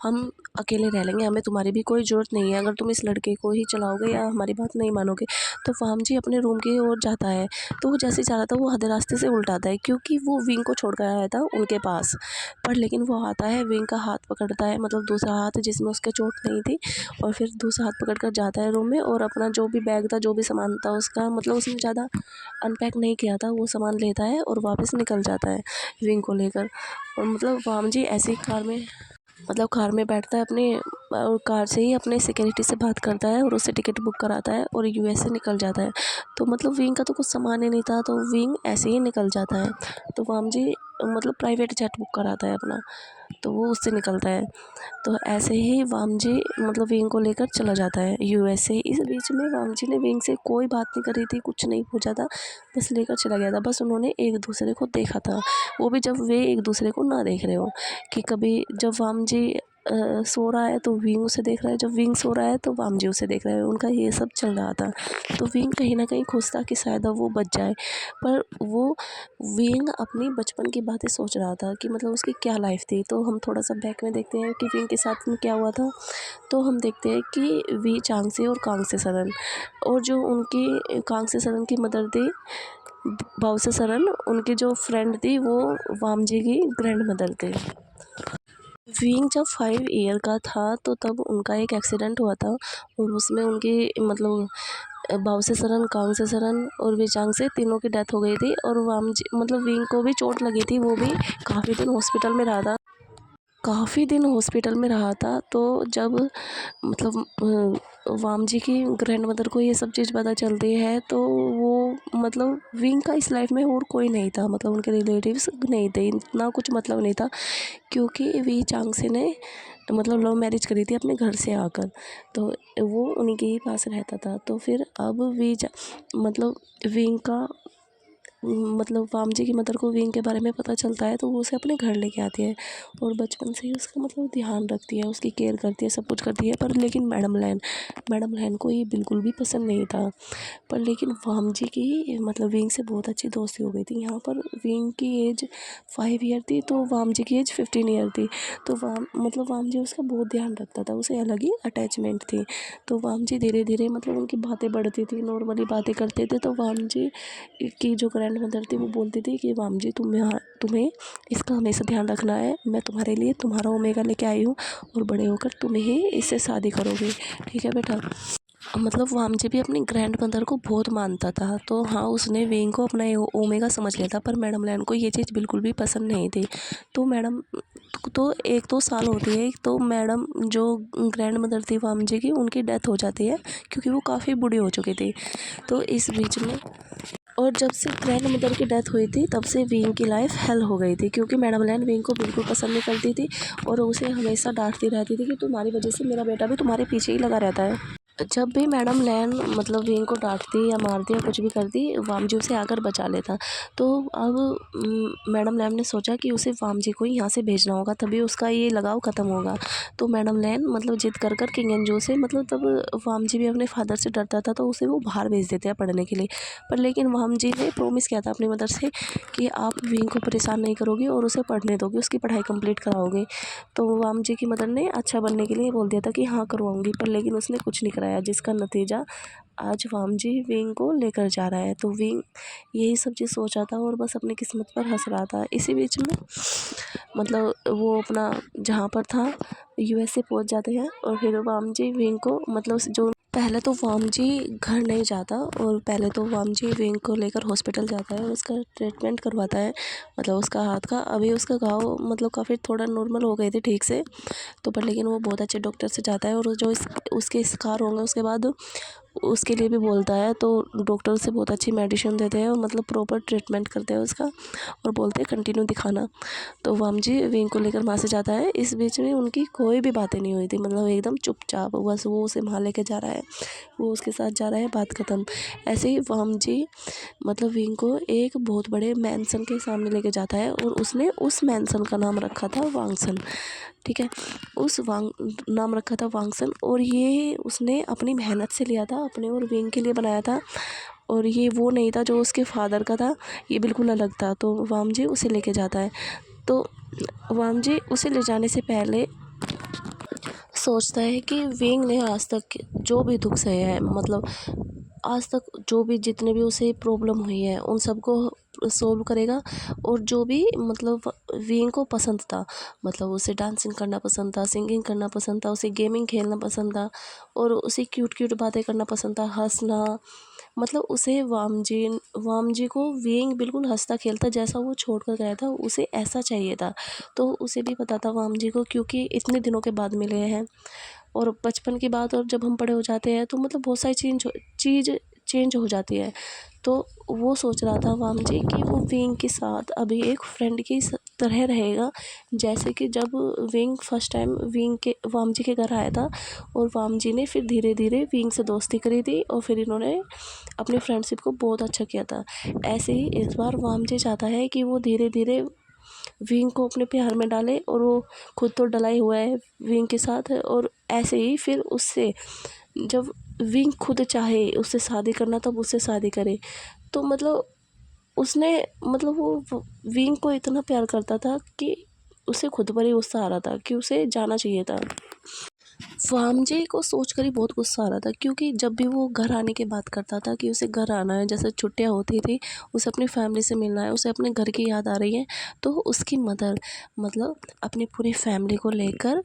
हम अकेले रह लेंगे, हमें तुम्हारी भी कोई ज़रूरत नहीं है, अगर तुम इस लड़के को ही चलाओगे या हमारी बात नहीं मानोगे। तो भामजी अपने रूम की ओर जाता है, तो वो जैसे ही जा रहा था वो आधे रास्ते से उल्टा आता है, क्योंकि वो विंग को छोड़ कर आया था उनके पास। पर लेकिन वो आता है, विंग का हाथ पकड़ता है, मतलब दूसरा हाथ जिसमें उसके चोट नहीं थी, और फिर दूसरा हाथ पकड़ कर जाता है रूम में, और अपना जो भी बैग था जो भी सामान था उसका, मतलब उसने ज़्यादा अनपैक नहीं किया था, वो सामान लेता है और वापस निकल जाता है विंग को लेकर। और मतलब वामजी ऐसे ही कार में बैठता है अपने, और कार से ही अपने सिक्योरिटी से बात करता है और उससे टिकट बुक कराता है और यूएस से निकल जाता है। तो मतलब विंग का तो कुछ सामान ही नहीं था, तो विंग ऐसे ही निकल जाता है। तो वामजी मतलब प्राइवेट जेट बुक कराता है अपना, तो वो उससे निकलता है। तो ऐसे ही वामजी मतलब विंग को लेकर चला जाता है यूएसए। इस बीच में वामजी ने विंग से कोई बात नहीं करी थी, कुछ नहीं पूछा था, बस लेकर चला गया था। बस उन्होंने एक दूसरे को देखा था, वो भी जब वे एक दूसरे को ना देख रहे हो, कि कभी जब वामजी सो रहा है तो विंग उसे देख रहा है, जब विंग सो रहा है तो वामजी उसे देख रहा है, उनका ये सब चल रहा था। तो विंग कहीं ना कहीं खुश था कि शायद अब वो बच जाए, पर वो विंग अपनी बचपन की बातें सोच रहा था कि मतलब उसकी क्या लाइफ थी। तो हम थोड़ा सा बैक में देखते हैं कि विंग के साथ में क्या हुआ था। तो हम देखते हैं कि वी चांगसे और कांगसे सरन, और जो उनकी कांगसे सरन की मदर थी बाउसे सरन, उनकी जो फ्रेंड थी वो वामजी की ग्रैंड मदर थी। विंग जब 5 ईयर का था तो तब उनका एक एक्सीडेंट हुआ था, और उसमें उनकी मतलब बाउसे सरन, कांगसे सरन और विचांग से तीनों की डेथ हो गई थी, और वामजी मतलब विंग को भी चोट लगी थी, वो भी काफ़ी दिन हॉस्पिटल में रहा था। तो जब मतलब वामजी की ग्रैंड मदर को ये सब चीज़ पता चलती है, तो वो मतलब विंग का इस लाइफ में और कोई नहीं था, मतलब उनके रिलेटिव्स नहीं थे, इतना कुछ मतलब नहीं था, क्योंकि वी चांगसे ने मतलब लव मैरिज करी थी अपने घर से आकर, तो वो उन्हीं के ही पास रहता था। तो फिर अब मतलब विंग का मतलब वामजी की मदर को विंग के बारे में पता चलता है, तो वो उसे अपने घर लेके आती है, और बचपन से ही उसका मतलब ध्यान रखती है, उसकी केयर करती है, सब कुछ करती है। पर लेकिन मैडम लैन को ये बिल्कुल भी पसंद नहीं था। पर लेकिन वामजी की मतलब विंग से बहुत अच्छी दोस्ती हो गई थी। यहाँ पर विंग की एज 5 ईयर थी, तो वामजी की एज 15 ईयर थी। तो वामजी उसका बहुत ध्यान रखता था, उसे अलग ही अटैचमेंट थी। तो वामजी धीरे धीरे मतलब उनकी बातें बढ़ती थी, नॉर्मली बातें करते थे। तो वामजी की जो ग्रैंड मदर थी वो बोलती थी कि वामजी तुम्हें इसका हमेशा ध्यान रखना है, मैं तुम्हारे लिए तुम्हारा ओमेगा लेके आई हूँ, और बड़े होकर तुम ही इससे शादी करोगे, ठीक है बेटा। मतलब वामजी भी अपनी ग्रैंड मदर को बहुत मानता था, तो हाँ उसने विंग को अपना ओमेगा समझ लिया था। पर मैडम लैन को ये चीज़ बिल्कुल भी पसंद नहीं थी। तो मैडम तो 1-2 साल होती है, तो मैडम जो ग्रैंड मदर थी वामजी की, उनकी डेथ हो जाती है, क्योंकि वो काफ़ी बूढ़ी हो चुकी थी। तो इस बीच में, और जब से ग्रैंड मदर की डेथ हुई थी तब से विंग की लाइफ हेल हो गई थी, क्योंकि मैडम लैन विंग को बिल्कुल पसंद नहीं करती थी, और उसे हमेशा डांटती रहती थी कि तुम्हारी वजह से मेरा बेटा भी तुम्हारे पीछे ही लगा रहता है। जब भी मैडम लैन मतलब विंग को डांटती या मारती या कुछ भी करती, वामजी उसे आकर बचा लेता। तो अब मैडम लैन ने सोचा कि उसे वामजी को ही यहाँ से भेजना होगा, तभी उसका ये लगाव ख़त्म होगा। तो मैडम लैन मतलब जिद कर किंग एंजो से, मतलब तब वामजी भी अपने फादर से डरता था, तो उसे वो बाहर भेज देते हैं पढ़ने के लिए। पर लेकिन वामजी ने प्रॉमिस किया था अपनी मदर से कि आप विंग को परेशान नहीं करोगे और उसे पढ़ने दोगे, उसकी पढ़ाई कंप्लीट कराओगे। तो वामजी की मदर ने अच्छा बनने के लिए बोल दिया था कि हाँ करवाऊंगी, पर लेकिन उसने कुछ नहीं कराया, जिसका नतीजा आज वामजी विंग को लेकर जा रहा है। तो विंग यही सब चीज़ सोचा था और बस अपनी किस्मत पर हंस रहा था। इसी बीच में मतलब वो अपना जहाँ पर था यूएसए पहुँच जाते हैं, और फिर वामजी विंग को मतलब जो पहले तो वामजी घर नहीं जाता, और पहले तो वामजी विंग को लेकर हॉस्पिटल जाता है और उसका ट्रीटमेंट करवाता है, मतलब उसका हाथ का। अभी उसका घाव मतलब काफ़ी थोड़ा नॉर्मल हो गए थे ठीक से, तो पर लेकिन वो बहुत अच्छे डॉक्टर से जाता है, और जो उसके स्कार होंगे उसके बाद उसके लिए भी बोलता है। तो डॉक्टर से बहुत अच्छी मेडिसिन देते हैं और मतलब प्रॉपर ट्रीटमेंट करते हैं उसका, और बोलते हैं कंटिन्यू दिखाना। तो वामजी विंग को लेकर वहाँ से जाता है। इस बीच में उनकी कोई भी बातें नहीं हुई थी, मतलब एकदम चुपचाप, बस वो उसे वहाँ लेके जा रहा है, वो उसके साथ जा रहा है, बात ख़त्म। ऐसे ही वामजी मतलब विंग को एक बहुत बड़े मैंसन के सामने लेके जाता है, और उसने उस मैंसन का नाम रखा था वांगसन, ठीक है। उस नाम रखा था वांगसन, और ये उसने अपनी मेहनत से लिया था, अपने और विंग के लिए बनाया था। और ये वो नहीं था जो उसके फादर का था, ये बिल्कुल अलग था। तो वामजी उसे लेके जाता है। तो वामजी उसे ले जाने से पहले सोचता है कि वेंग ने आज तक जो भी दुख सहे हैं, मतलब आज तक जो भी जितने भी उसे प्रॉब्लम हुई है उन सबको सोल्व करेगा। और जो भी मतलब वेंग को पसंद था, मतलब उसे डांसिंग करना पसंद था, सिंगिंग करना पसंद था, उसे गेमिंग खेलना पसंद था, और उसे क्यूट क्यूट बातें करना पसंद था, हंसना, मतलब उसे वामजी को वेंग बिल्कुल हंसता खेलता जैसा वो छोड़ कर गया था उसे ऐसा चाहिए था। तो उसे भी पता था वामजी को, क्योंकि इतने दिनों के बाद मिले हैं और बचपन की बात, और जब हम बड़े हो जाते हैं तो मतलब बहुत सारी चीज़ चेंज हो जाती है। तो वो सोच रहा था वामजी कि वो विंग के साथ अभी एक फ्रेंड की तरह रहेगा, जैसे कि जब विंग फर्स्ट टाइम विंग के वामजी के घर आया था, और वामजी ने फिर धीरे धीरे विंग से दोस्ती करी थी और फिर इन्होंने अपनी फ्रेंडशिप को बहुत अच्छा किया था। ऐसे ही इस बार वामजी चाहता है कि वो धीरे धीरे विंग को अपने प्यार में डाले, और वो खुद तो डला ही हुआ है विंग के साथ, और ऐसे ही फिर उससे जब विंग खुद चाहे उससे शादी करना तब उससे शादी करे। तो मतलब उसने मतलब वो विंग को इतना प्यार करता था कि उसे खुद पर ही गुस्सा आ रहा था कि उसे जाना चाहिए था। वामजे को सोचकर ही बहुत गुस्सा आ रहा था, क्योंकि जब भी वो घर आने की बात करता था कि उसे घर आना है, जैसे छुट्टियां होती थी, उसे अपनी फैमिली से मिलना है, उसे अपने घर की याद आ रही है, तो उसकी मदर मतलब अपनी पूरी फैमिली को लेकर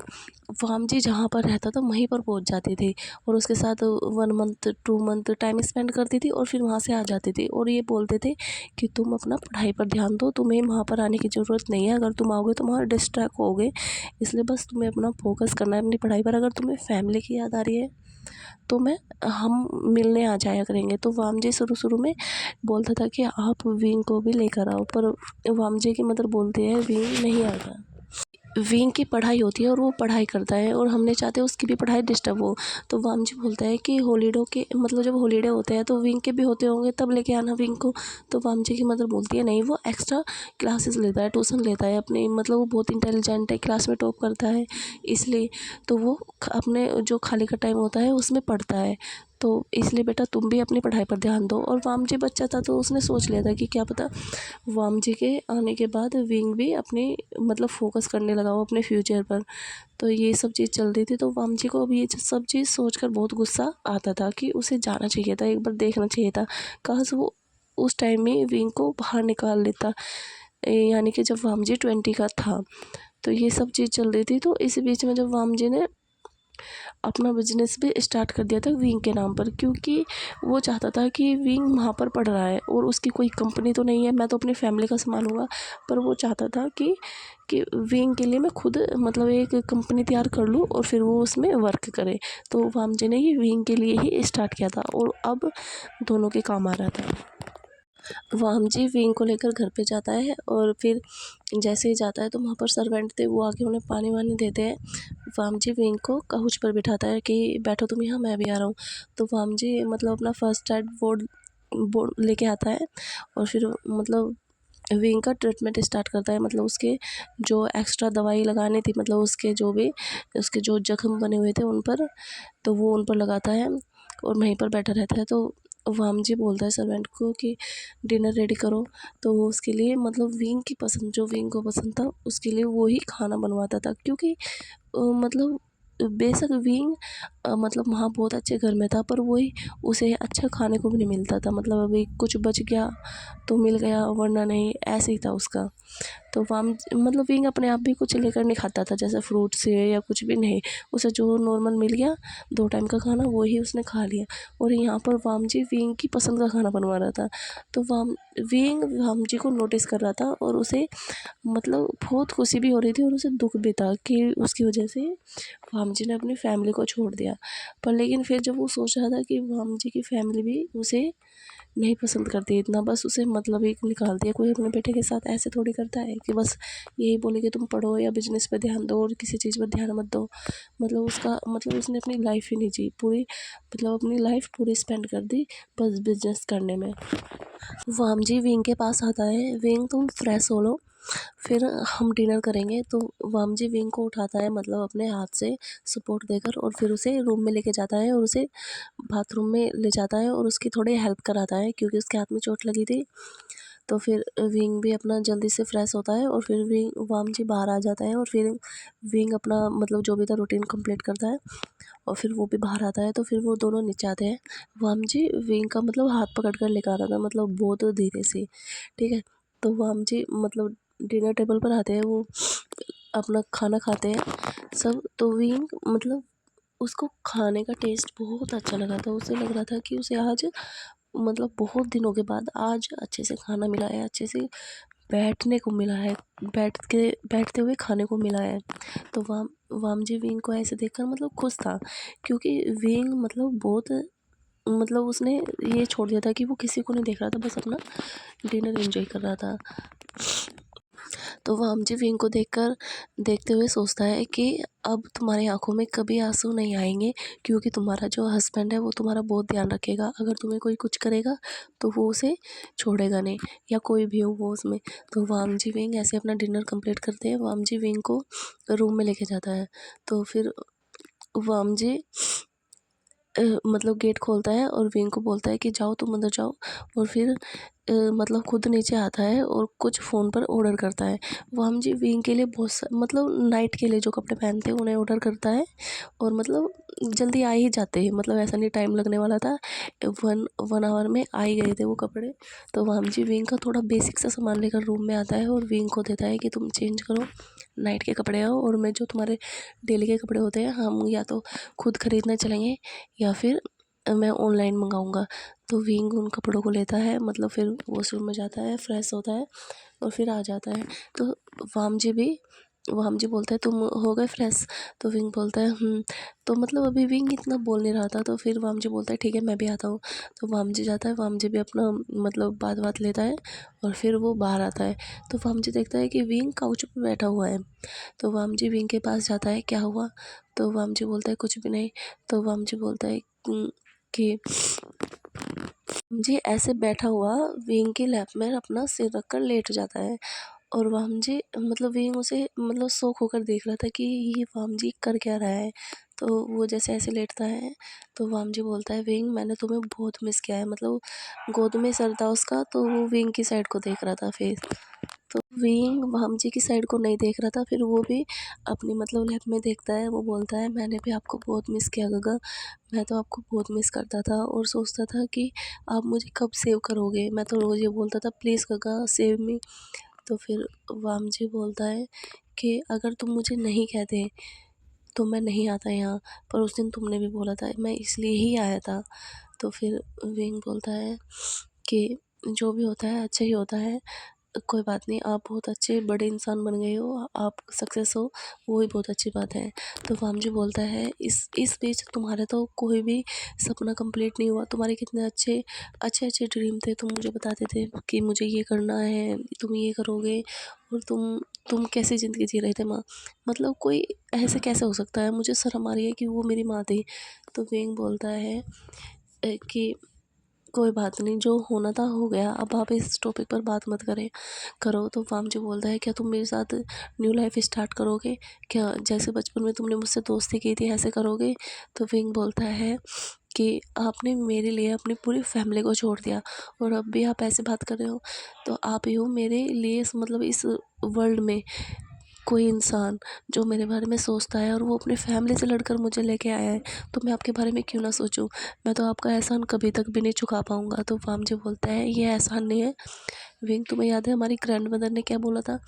वामजी जहाँ पर रहता था वहीं पर पहुंच जाती थी, और उसके साथ 1 मंथ 2 मंथ टाइम स्पेंड करती थी, और फिर वहाँ से आ जाती थी। और ये बोलते थे कि तुम अपना पढ़ाई पर ध्यान दो, तुम्हें वहाँ पर आने की ज़रूरत नहीं है, अगर तुम आओगे तो वहाँ डिस्ट्रैक्ट होगे, इसलिए बस तुम्हें अपना फोकस करना है अपनी पढ़ाई पर। अगर तुम्हें फैमिली की याद आ रही है तो हम मिलने आ जाया करेंगे। तो वामजी शुरू शुरू में बोलता था कि आप विंग को भी लेकर आओ, पर वामजी की मदर बोलती है विंग नहीं आएगा। विंग की पढ़ाई होती है और वो पढ़ाई करता है, और हमने चाहते हैं उसकी भी पढ़ाई डिस्टर्ब हो। तो वामजी बोलता है कि हॉलीडे के मतलब जब हॉलीडे होते हैं तो विंग के भी होते होंगे, तब लेके आना विंग को। तो वामजी की मदर बोलती है नहीं, वो एक्स्ट्रा क्लासेस लेता है, ट्यूशन लेता है अपनी, मतलब वो बहुत इंटेलिजेंट है, क्लास में टॉप करता है, इसलिए तो वो अपने जो खाली का टाइम होता है उसमें पढ़ता है। तो इसलिए बेटा तुम भी अपनी पढ़ाई पर ध्यान दो। और वामजी बच्चा था तो उसने सोच लिया था कि क्या पता वामजी के आने के बाद विंग भी अपनी मतलब फोकस करने लगा हो अपने फ्यूचर पर। तो ये सब चीज़ चल रही थी, तो वामजी को अब ये सब चीज़ सोचकर बहुत गुस्सा आता था कि उसे जाना चाहिए था, एक बार देखना चाहिए था, काश वो उस टाइम में विंग को बाहर निकाल लेता, यानी कि जब वामजी 20 का था। तो ये सब चीज़ चल रही थी। तो इस बीच में जब वामजी ने अपना बिजनेस भी स्टार्ट कर दिया था विंग के नाम पर, क्योंकि वो चाहता था कि विंग वहाँ पर पढ़ रहा है और उसकी कोई कंपनी तो नहीं है, मैं तो अपनी फैमिली का संभालूंगा, पर वो चाहता था कि विंग के लिए मैं खुद मतलब एक कंपनी तैयार कर लूँ और फिर वो उसमें वर्क करे। तो वामजी ने ही विंग के लिए ही स्टार्ट किया था, और अब दोनों के काम आ रहा था। वामजी विंग को लेकर घर पे जाता है, और फिर जैसे ही जाता है तो वहाँ पर सर्वेंट थे, वो आके उन्हें पानी वानी देते हैं। वामजी विंग को काउच पर बिठाता है कि बैठो तुम यहाँ, मैं भी आ रहा हूँ। तो वामजी मतलब अपना फर्स्ट एड बोर्ड बोर्ड लेके आता है, और फिर मतलब विंग का ट्रीटमेंट स्टार्ट करता है, मतलब उसके जो एक्स्ट्रा दवाई लगानी थी, मतलब उसके जो भी उसके जो जख्म बने हुए थे उन पर, तो वो उन पर लगाता है और वहीं पर बैठा रहता है। तो वामजी बोलता है सर्वेंट को कि डिनर रेडी करो। तो वो उसके लिए मतलब विंग की पसंद, जो विंग को पसंद था उसके लिए वो ही खाना बनवाता था, क्योंकि मतलब बेशक विंग मतलब वहाँ बहुत अच्छे घर में था, पर वही उसे अच्छा खाने को भी नहीं मिलता था, मतलब अभी कुछ बच गया तो मिल गया वरना नहीं, ऐसे ही था उसका। तो वाम मतलब विंग अपने आप भी कुछ लेकर नहीं खाता था, जैसे फ्रूट से या कुछ भी नहीं, उसे जो नॉर्मल मिल गया 2 टाइम का खाना वही उसने खा लिया। और यहाँ पर वामजी विंग की पसंद का खाना बनवा रहा था। तो विंग वामजी को नोटिस कर रहा था, और उसे मतलब बहुत खुशी भी हो रही थी और उसे दुख भी था कि उसकी वजह से वामजी ने अपनी फैमिली को छोड़ दिया। पर लेकिन फिर जब वो सोच रहा था कि वामजी की फैमिली भी उसे नहीं पसंद करती इतना, बस उसे मतलब एक निकाल दिया, कोई अपने बेटे के साथ ऐसे थोड़ी करता है कि बस यही बोले कि तुम पढ़ो या बिजनेस पे ध्यान दो और किसी चीज़ पर ध्यान मत दो। मतलब उसका मतलब उसने अपनी लाइफ ही नहीं जी पूरी, मतलब अपनी लाइफ पूरी स्पेंड कर दी बस बिजनेस करने में। वामजी विंग के पास आता है, विंग तुम फ्रेश हो लो, फिर हम डिनर करेंगे। तो वामजी विंग को उठाता है, मतलब अपने हाथ से सपोर्ट देकर, और फिर उसे रूम में लेके जाता है और उसे बाथरूम में ले जाता है और उसकी थोड़ी हेल्प कराता है क्योंकि उसके हाथ में चोट लगी थी। तो फिर विंग भी अपना जल्दी से फ्रेश होता है और फिर विंग वामजी बाहर आ जाता है और फिर विंग अपना मतलब जो भी था रूटीन कंप्लीट करता है और फिर वो भी बाहर आता है। तो फिर वो दोनों नीचे आते हैं। वामजी विंग का मतलब हाथ पकड़ कर लेकर आता था, मतलब बहुत धीरे से, ठीक है। तो वामजी मतलब डिनर टेबल पर आते हैं, वो अपना खाना खाते हैं सब। तो विंग मतलब उसको खाने का टेस्ट बहुत अच्छा लगा था। उसे लग रहा था कि उसे आज मतलब बहुत दिनों के बाद आज अच्छे से खाना मिला है, अच्छे से बैठने को मिला है, बैठते हुए खाने को मिला है। तो वामजी विंग को ऐसे देखकर मतलब खुश था क्योंकि विंग मतलब बहुत मतलब उसने ये छोड़ दिया था कि वो किसी को नहीं देख रहा था, बस अपना डिनर एंजॉय कर रहा था। तो वामजी विंग को देखते हुए सोचता है कि अब तुम्हारी आंखों में कभी आंसू नहीं आएंगे क्योंकि तुम्हारा जो हस्बैंड है वो तुम्हारा बहुत ध्यान रखेगा। अगर तुम्हें कोई कुछ करेगा तो वो उसे छोड़ेगा नहीं, या कोई भी हो वो उसमें। तो वामजी विंग ऐसे अपना डिनर कंप्लीट करते हैं। वामजी विंग को रूम में लेके जाता है। तो फिर वामजी मतलब गेट खोलता है और विंग को बोलता है कि जाओ तुम अंदर जाओ, और फिर मतलब खुद नीचे आता है और कुछ फ़ोन पर ऑर्डर करता है। वो हम जी विंग के लिए मतलब नाइट के लिए जो कपड़े पहनते हैं उन्हें ऑर्डर करता है, और मतलब जल्दी आ ही जाते हैं, मतलब ऐसा नहीं टाइम लगने वाला था। 1 आवर में आ ही गए थे वो कपड़े। तो वाम जी विंग का थोड़ा बेसिक सा सामान लेकर रूम में आता है और विंग को देता है कि तुम चेंज करो, नाइट के कपड़े आओ, और मैं जो तुम्हारे डेली के कपड़े होते हैं हम या तो खुद खरीदने चलेंगे या फिर मैं ऑनलाइन मंगाऊंगा। तो विंग उन कपड़ों को लेता है, मतलब फिर वॉशरूम में जाता है, फ्रेश होता है और फिर आ जाता है। तो वाम जी बोलता है तुम हो गए फ्रेश? तो विंग बोलता है तो मतलब अभी विंग इतना बोल नहीं रहा था। तो फिर वाम जी बोलता है ठीक है मैं भी आता हूँ। तो वाम जी जाता है, वाम जी भी अपना मतलब बात लेता है और फिर वो बाहर आता है। तो वाम जी देखता है कि विंग काउच पर बैठा हुआ है। तो वाम जी विंग के पास जाता है, क्या हुआ? तो वाम जी बोलता है कुछ भी नहीं। तो वाम जी बोलता है कि जी ऐसे बैठा हुआ विंग की लैप में अपना सिर रखकर लेट जाता है, और वामजी मतलब विंग उसे मतलब शौक होकर देख रहा था कि ये वामजी कर क्या रहा है। तो वो जैसे ऐसे लेटता है तो वामजी बोलता है विंग मैंने तुम्हें बहुत मिस किया है, मतलब गोद में सर था उसका तो वो विंग की साइड को देख रहा था फिर। तो विंग वामजी की साइड को नहीं देख रहा था, फिर वो भी अपनी मतलब लैप में देखता है। वो बोलता है मैंने भी आपको बहुत मिस किया गगा, मैं तो आपको बहुत मिस करता था और सोचता था कि आप मुझे कब सेव करोगे। मैं तो रोज़ ये बोलता था प्लीज़ गगा सेव मी। तो फिर वामजी बोलता है कि अगर तुम मुझे नहीं कहते तो मैं नहीं आता यहाँ, पर उस दिन तुमने भी बोला था मैं इसलिए ही आया था। तो फिर विंग बोलता है कि जो भी होता है अच्छा ही होता है, कोई बात नहीं, आप बहुत अच्छे बड़े इंसान बन गए हो, आप सक्सेस हो, वो ही बहुत अच्छी बात है। तो वामजी बोलता है इस बीच तुम्हारे तो कोई भी सपना कंप्लीट नहीं हुआ, तुम्हारे कितने अच्छे अच्छे अच्छे ड्रीम थे, तुम मुझे बताते थे कि मुझे ये करना है, तुम ये करोगे, और तुम कैसी ज़िंदगी जी रहे थे माँ, मतलब कोई ऐसे कैसे हो सकता है, मुझे शर्म आ रही है कि वो मेरी माँ थी। तो विंग बोलता है कि कोई बात नहीं, जो होना था हो गया, अब आप इस टॉपिक पर बात मत करो। तो वामजी बोलता है क्या तुम मेरे साथ न्यू लाइफ स्टार्ट करोगे क्या, जैसे बचपन में तुमने मुझसे दोस्ती की थी ऐसे करोगे? तो विंग बोलता है कि आपने मेरे लिए अपनी पूरी फैमिली को छोड़ दिया और अब भी आप ऐसे बात कर रहे हो, तो आप ही हो मेरे लिए मतलब इस वर्ल्ड में कोई इंसान जो मेरे बारे में सोचता है, और वो अपनी फैमिली से लड़कर मुझे लेके आया है, तो मैं आपके बारे में क्यों ना सोचूं, मैं तो आपका एहसान कभी तक भी नहीं चुका पाऊंगा। तो वामजी बोलता है ये एहसान नहीं है विंग, तुम्हें याद है हमारी ग्रैंड मदर ने क्या बोला था?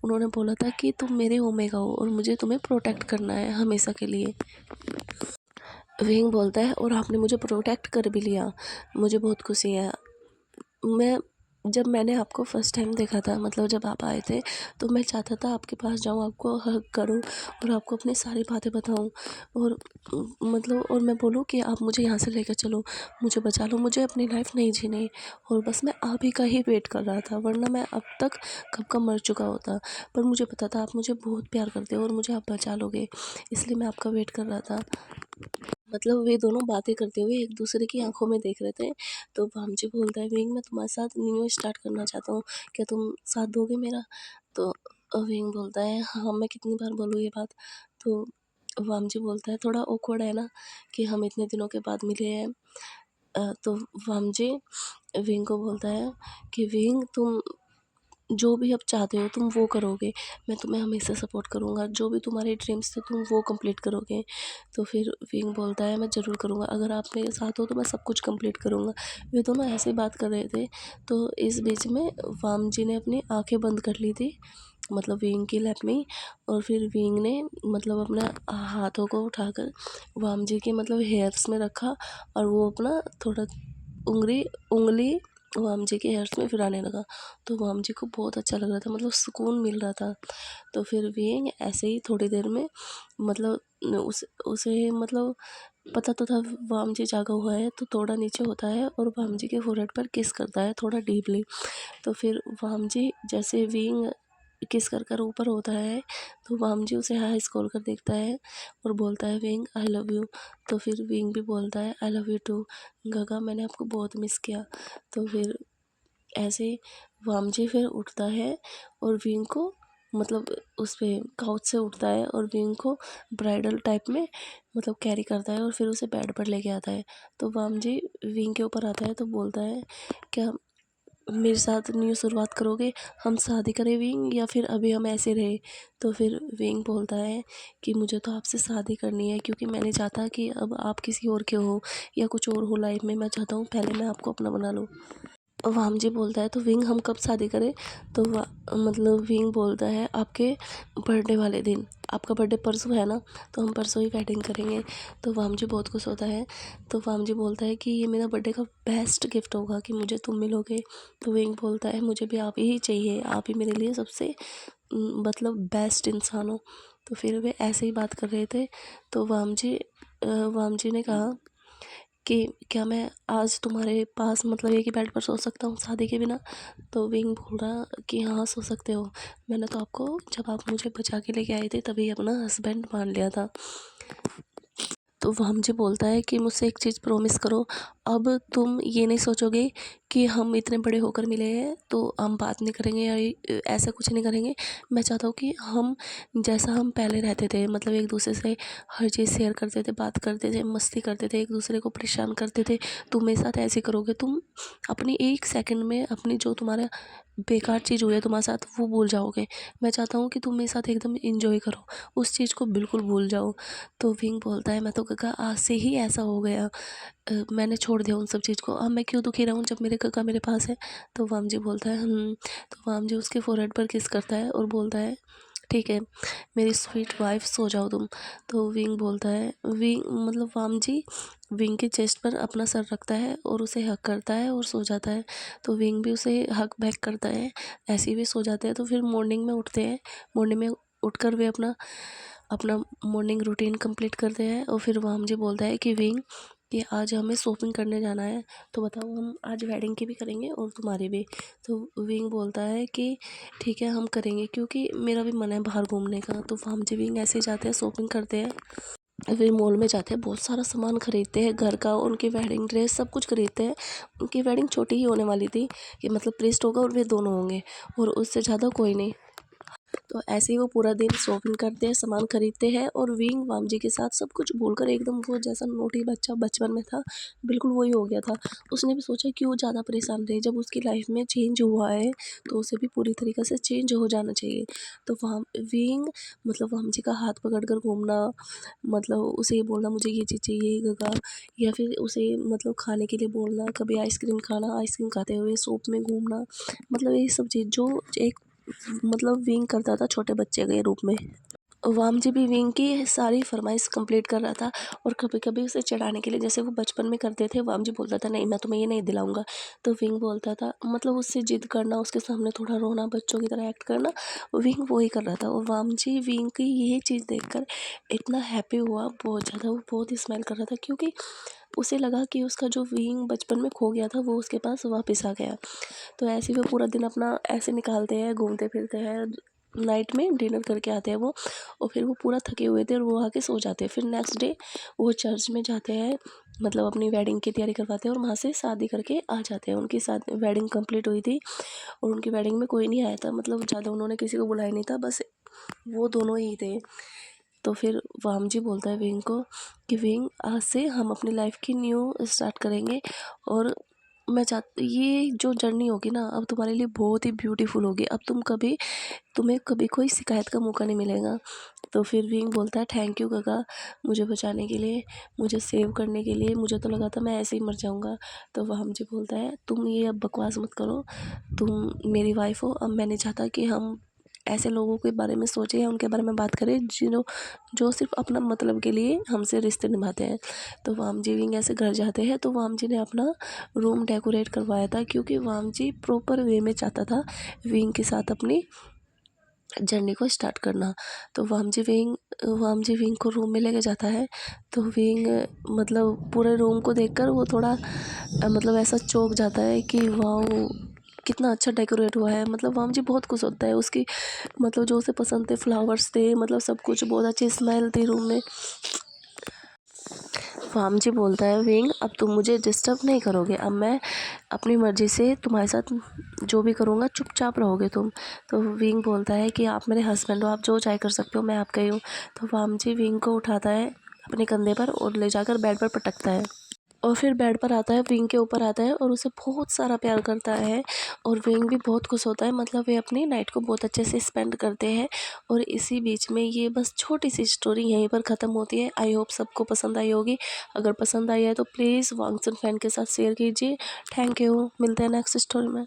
उन्होंने बोला था कि तुम मेरे ओमेगा हो और मुझे तुम्हें प्रोटेक्ट करना है हमेशा के लिए। विंग बोलता है और आपने मुझे प्रोटेक्ट कर भी लिया, मुझे बहुत खुशी है। मैं जब मैंने आपको फर्स्ट टाइम देखा था, मतलब जब आप आए थे, तो मैं चाहता था आपके पास जाऊँ, आपको हग करूँ और आपको अपनी सारी बातें बताऊँ, और मतलब और मैं बोलूँ कि आप मुझे यहाँ से लेकर चलो, मुझे बचा लो, मुझे अपनी लाइफ नहीं जीनी, और बस मैं आप ही का ही वेट कर रहा था, वरना मैं अब तक कब का मर चुका होता। पर मुझे पता था आप मुझे बहुत प्यार करते हो और मुझे आप बचा लोगे, इसलिए मैं आपका वेट कर रहा था। मतलब वे दोनों बातें करते हुए एक दूसरे की आंखों में देख रहे थे। तो भामजी बोलता है, विंग मैं तुम्हारे साथ न्यू स्टार्ट करना चाहता हूँ, क्या तुम साथ दोगे मेरा? तो विंग बोलता है, हाँ मैं कितनी बार बोलूँ ये बात? तो वामजी बोलता है, थोड़ा ऑकवर्ड है ना कि हम इतने दिनों के बाद मिले हैं। तो वामजी विंग को बोलता है कि विंग तुम जो भी अब चाहते हो तुम वो करोगे, मैं तुम्हें हमेशा सपोर्ट करूँगा, जो भी तुम्हारे ड्रीम्स थे तुम वो कंप्लीट करोगे। तो फिर विंग बोलता है, मैं ज़रूर करूँगा, अगर आप मेरे साथ हो तो मैं सब कुछ कंप्लीट करूँगा। वे दोनों ऐसे ही बात कर रहे थे, तो इस बीच में वाम जी ने अपनी आंखें बंद कर ली थी, मतलब विंग की लैप में ही। और फिर विंग ने मतलब अपने हाथों को उठाकर वाम जी के मतलब हेयर्स में रखा, और वो अपना थोड़ा उंगली वाम जी के हेयर्स में फिराने लगा। तो वाम जी को बहुत अच्छा लग रहा था, मतलब सुकून मिल रहा था। तो फिर विंग ऐसे ही थोड़ी देर में मतलब उसे मतलब पता तो था वाम जी जागा हुआ है, तो थोड़ा नीचे होता है और वाम जी के फोरहेड पर किस करता है थोड़ा डीपली। तो फिर वाम जी जैसे विंग किस कर ऊपर होता है, तो वाम जी उसे हाई स्कॉल कर देखता है और बोलता है, विंग आई लव यू। तो फिर विंग भी बोलता है, आई लव यू टू गगा, मैंने आपको बहुत मिस किया। तो फिर ऐसे वाम जी फिर उठता है और विंग को मतलब उस पे काउच से उठता है और विंग को ब्राइडल टाइप में मतलब कैरी करता है और फिर उसे बेड पर लेके आता है। तो वाम जी विंग के ऊपर आता है तो बोलता है, क्या मेरे साथ न्यू शुरुआत करोगे, हम शादी करें विंग, या फिर अभी हम ऐसे रहे? तो फिर विंग बोलता है कि मुझे तो आपसे शादी करनी है, क्योंकि मैं नहीं चाहता कि अब आप किसी और के हो या कुछ और हो लाइफ में, मैं चाहता हूँ पहले मैं आपको अपना बना लूँ। वाम जी बोलता है, तो विंग हम कब शादी करें? तो मतलब विंग बोलता है, आपके बर्थडे वाले दिन, आपका बर्थडे परसों है ना, तो हम परसों ही वेडिंग करेंगे। तो वाम जी बहुत खुश होता है। तो वाम जी बोलता है कि ये मेरा बर्थडे का बेस्ट गिफ्ट होगा कि मुझे तुम मिलोगे। तो विंग बोलता है, मुझे भी आप ही चाहिए, आप ही मेरे लिए सबसे मतलब बेस्ट इंसान हो। तो फिर वे ऐसे ही बात कर रहे थे। तो वाम जी ने कहा कि क्या मैं आज तुम्हारे पास मतलब एक ही बेड पर सो सकता हूँ शादी के बिना? तो विंग बोल रहा कि हाँ सो सकते हो, मैंने तो आपको जब आप मुझे बचा के लेके आए थे तभी अपना हस्बैंड मान लिया था। तो वो हमसे बोलता है कि मुझसे एक चीज़ प्रॉमिस करो, अब तुम ये नहीं सोचोगे कि हम इतने बड़े होकर मिले हैं तो हम बात नहीं करेंगे या ऐसा कुछ नहीं करेंगे। मैं चाहता हूँ कि हम जैसा हम पहले रहते थे, मतलब एक दूसरे से हर चीज़ शेयर करते थे, बात करते थे, मस्ती करते थे, एक दूसरे को परेशान करते थे, तुम मेरे साथ ऐसे करोगे, तुम अपनी एक सेकंड में अपनी जो तुम्हारा बेकार चीज़ हुई है तुम्हारे साथ वो भूल जाओगे। मैं चाहता हूँ कि तुम मेरे साथ एकदम इंजॉय करो, उस चीज़ को बिल्कुल भूल जाओ। तो विंग बोलता है, मैं तो काका आज से ही ऐसा हो गया, मैंने छोड़ दिया उन सब चीज़ को, अब मैं क्यों दुखी रहूँ जब मेरे काका मेरे पास है। तो वाम जी बोलता है तो वाम जी उसके फोरहेड पर किस करता है और बोलता है, ठीक है मेरी स्वीट वाइफ सो जाओ तुम। तो विंग बोलता है, विंग मतलब वाम जी विंग के चेस्ट पर अपना सर रखता है और उसे हक करता है और सो जाता है। तो विंग भी उसे हक बैक करता है, ऐसे ही भी सो जाते हैं। तो फिर मॉर्निंग में उठते हैं, मॉर्निंग में उठकर वे अपना अपना मॉर्निंग रूटीन कंप्लीट करते हैं। और फिर वाम जी बोलता है कि विंग कि आज हमें शॉपिंग करने जाना है, तो बताओ हम आज वेडिंग की भी करेंगे और तुम्हारी भी। तो विंग बोलता है कि ठीक है हम करेंगे, क्योंकि मेरा भी मन है बाहर घूमने का। तो वाम जी विंग ऐसे जाते हैं, शॉपिंग करते हैं, फिर मॉल में जाते हैं, बहुत सारा सामान खरीदते हैं घर का, उनकी वेडिंग ड्रेस सब कुछ खरीदते हैं। उनकी वेडिंग छोटी ही होने वाली थी कि मतलब प्रीस्ट होगा और वे दोनों होंगे और उससे ज़्यादा कोई नहीं। तो ऐसे ही वो पूरा दिन शॉपिंग करते हैं, सामान खरीदते हैं और विंग वाम जी के साथ सब कुछ भूलकर एकदम वो जैसा नोटी बच्चा बचपन में था बिल्कुल वही हो गया था। उसने भी सोचा क्यों ज़्यादा परेशान रहे, जब उसकी लाइफ में चेंज हुआ है तो उसे भी पूरी तरीके से चेंज हो जाना चाहिए। तो वाम विंग मतलब वाम जी का हाथ पकड़ कर घूमना, मतलब उसे ये बोलना मुझे ये चीज़ चाहिए गगा, या फिर उसे मतलब खाने के लिए बोलना, कभी आइसक्रीम खाना, आइसक्रीम खाते हुए शॉप में घूमना, मतलब ये सब चीज़ जो एक मतलब विंग करता था छोटे बच्चे के रूप में। वाम जी भी विंग की सारी फरमाइश कंप्लीट कर रहा था और कभी कभी उसे चिढ़ाने के लिए जैसे वो बचपन में करते थे, वाम जी बोलता था नहीं मैं तुम्हें ये नहीं दिलाऊंगा। तो विंग बोलता था मतलब उससे जिद करना, उसके सामने थोड़ा रोना, बच्चों की तरह एक्ट करना, विंग वो ही कर रहा था। और वाम जी विंग की ये चीज़ देखकर इतना हैप्पी हुआ, बहुत ज़्यादा, वो बहुत ही स्माइल कर रहा था, क्योंकि उसे लगा कि उसका जो विंग बचपन में खो गया था वो उसके पास वापस आ गया। तो ऐसे ही वो पूरा दिन अपना ऐसे निकालते हैं, घूमते फिरते हैं, नाइट में डिनर करके आते हैं वो, और फिर वो पूरा थके हुए थे और वो आके सो जाते हैं। फिर नेक्स्ट डे वो चर्च में जाते हैं, मतलब अपनी वेडिंग की तैयारी करवाते हैं और वहाँ से शादी करके आ जाते हैं। उनकी वेडिंग कंप्लीट हुई थी और उनकी वेडिंग में कोई नहीं आया था, मतलब ज़्यादा उन्होंने किसी को बुलाया नहीं था, बस वो दोनों ही थे। तो फिर वाम जी बोलता है विंग को कि विंग, आज से हम अपनी लाइफ की न्यू स्टार्ट करेंगे, और मैं ये जो जर्नी होगी ना अब तुम्हारे लिए बहुत ही ब्यूटीफुल होगी। अब तुम्हें कभी कोई शिकायत का मौका नहीं मिलेगा। तो फिर विंग बोलता है थैंक यू काका, मुझे बचाने के लिए, मुझे सेव करने के लिए। मुझे तो लगा था मैं ऐसे ही मर जाऊंगा। तो वह मुझे बोलता है तुम ये अब बकवास मत करो, तुम मेरी वाइफ हो। अब मैं नहीं चाहता कि हम ऐसे लोगों के बारे में सोचें या उनके बारे में बात करें जो सिर्फ अपना मतलब के लिए हमसे रिश्ते निभाते हैं। तो वाम जी विंग ऐसे घर जाते हैं। तो वाम जी ने अपना रूम डेकोरेट करवाया था, क्योंकि वाम जी प्रॉपर वे में चाहता था विंग के साथ अपनी जर्नी को स्टार्ट करना। तो वाम जी विंग को रूम में लेके जाता है। तो विंग मतलब पूरे रूम को देखकर वो थोड़ा मतलब ऐसा चौंक जाता है कि वाओ कितना अच्छा डेकोरेट हुआ है। मतलब वाम जी बहुत खुश होता है, उसकी मतलब जो उसे पसंद थे फ्लावर्स थे, मतलब सब कुछ बहुत अच्छी स्मेल थी रूम में। वाम जी बोलता है विंग, अब तुम मुझे डिस्टर्ब नहीं करोगे, अब मैं अपनी मर्ज़ी से तुम्हारे साथ जो भी करूँगा चुपचाप रहोगे तुम। तो विंग बोलता है कि आप मेरे हस्बैंड हो, आप जो चाहे कर सकते हो, मैं आपका ही हूँ। तो वाम जी विंग को उठाता है अपने कंधे पर और ले जाकर बेड पर पटकता है, और फिर बेड पर आता है, विंग के ऊपर आता है और उसे बहुत सारा प्यार करता है। और विंग भी बहुत खुश होता है, मतलब वे अपनी नाइट को बहुत अच्छे से स्पेंड करते हैं। और इसी बीच में ये बस छोटी सी स्टोरी यहीं पर ख़त्म होती है। आई होप सबको पसंद आई होगी। अगर पसंद आई है तो प्लीज़ वांगचुन फैन के साथ शेयर कीजिए। थैंक यू, मिलते हैं नेक्स्ट स्टोरी में।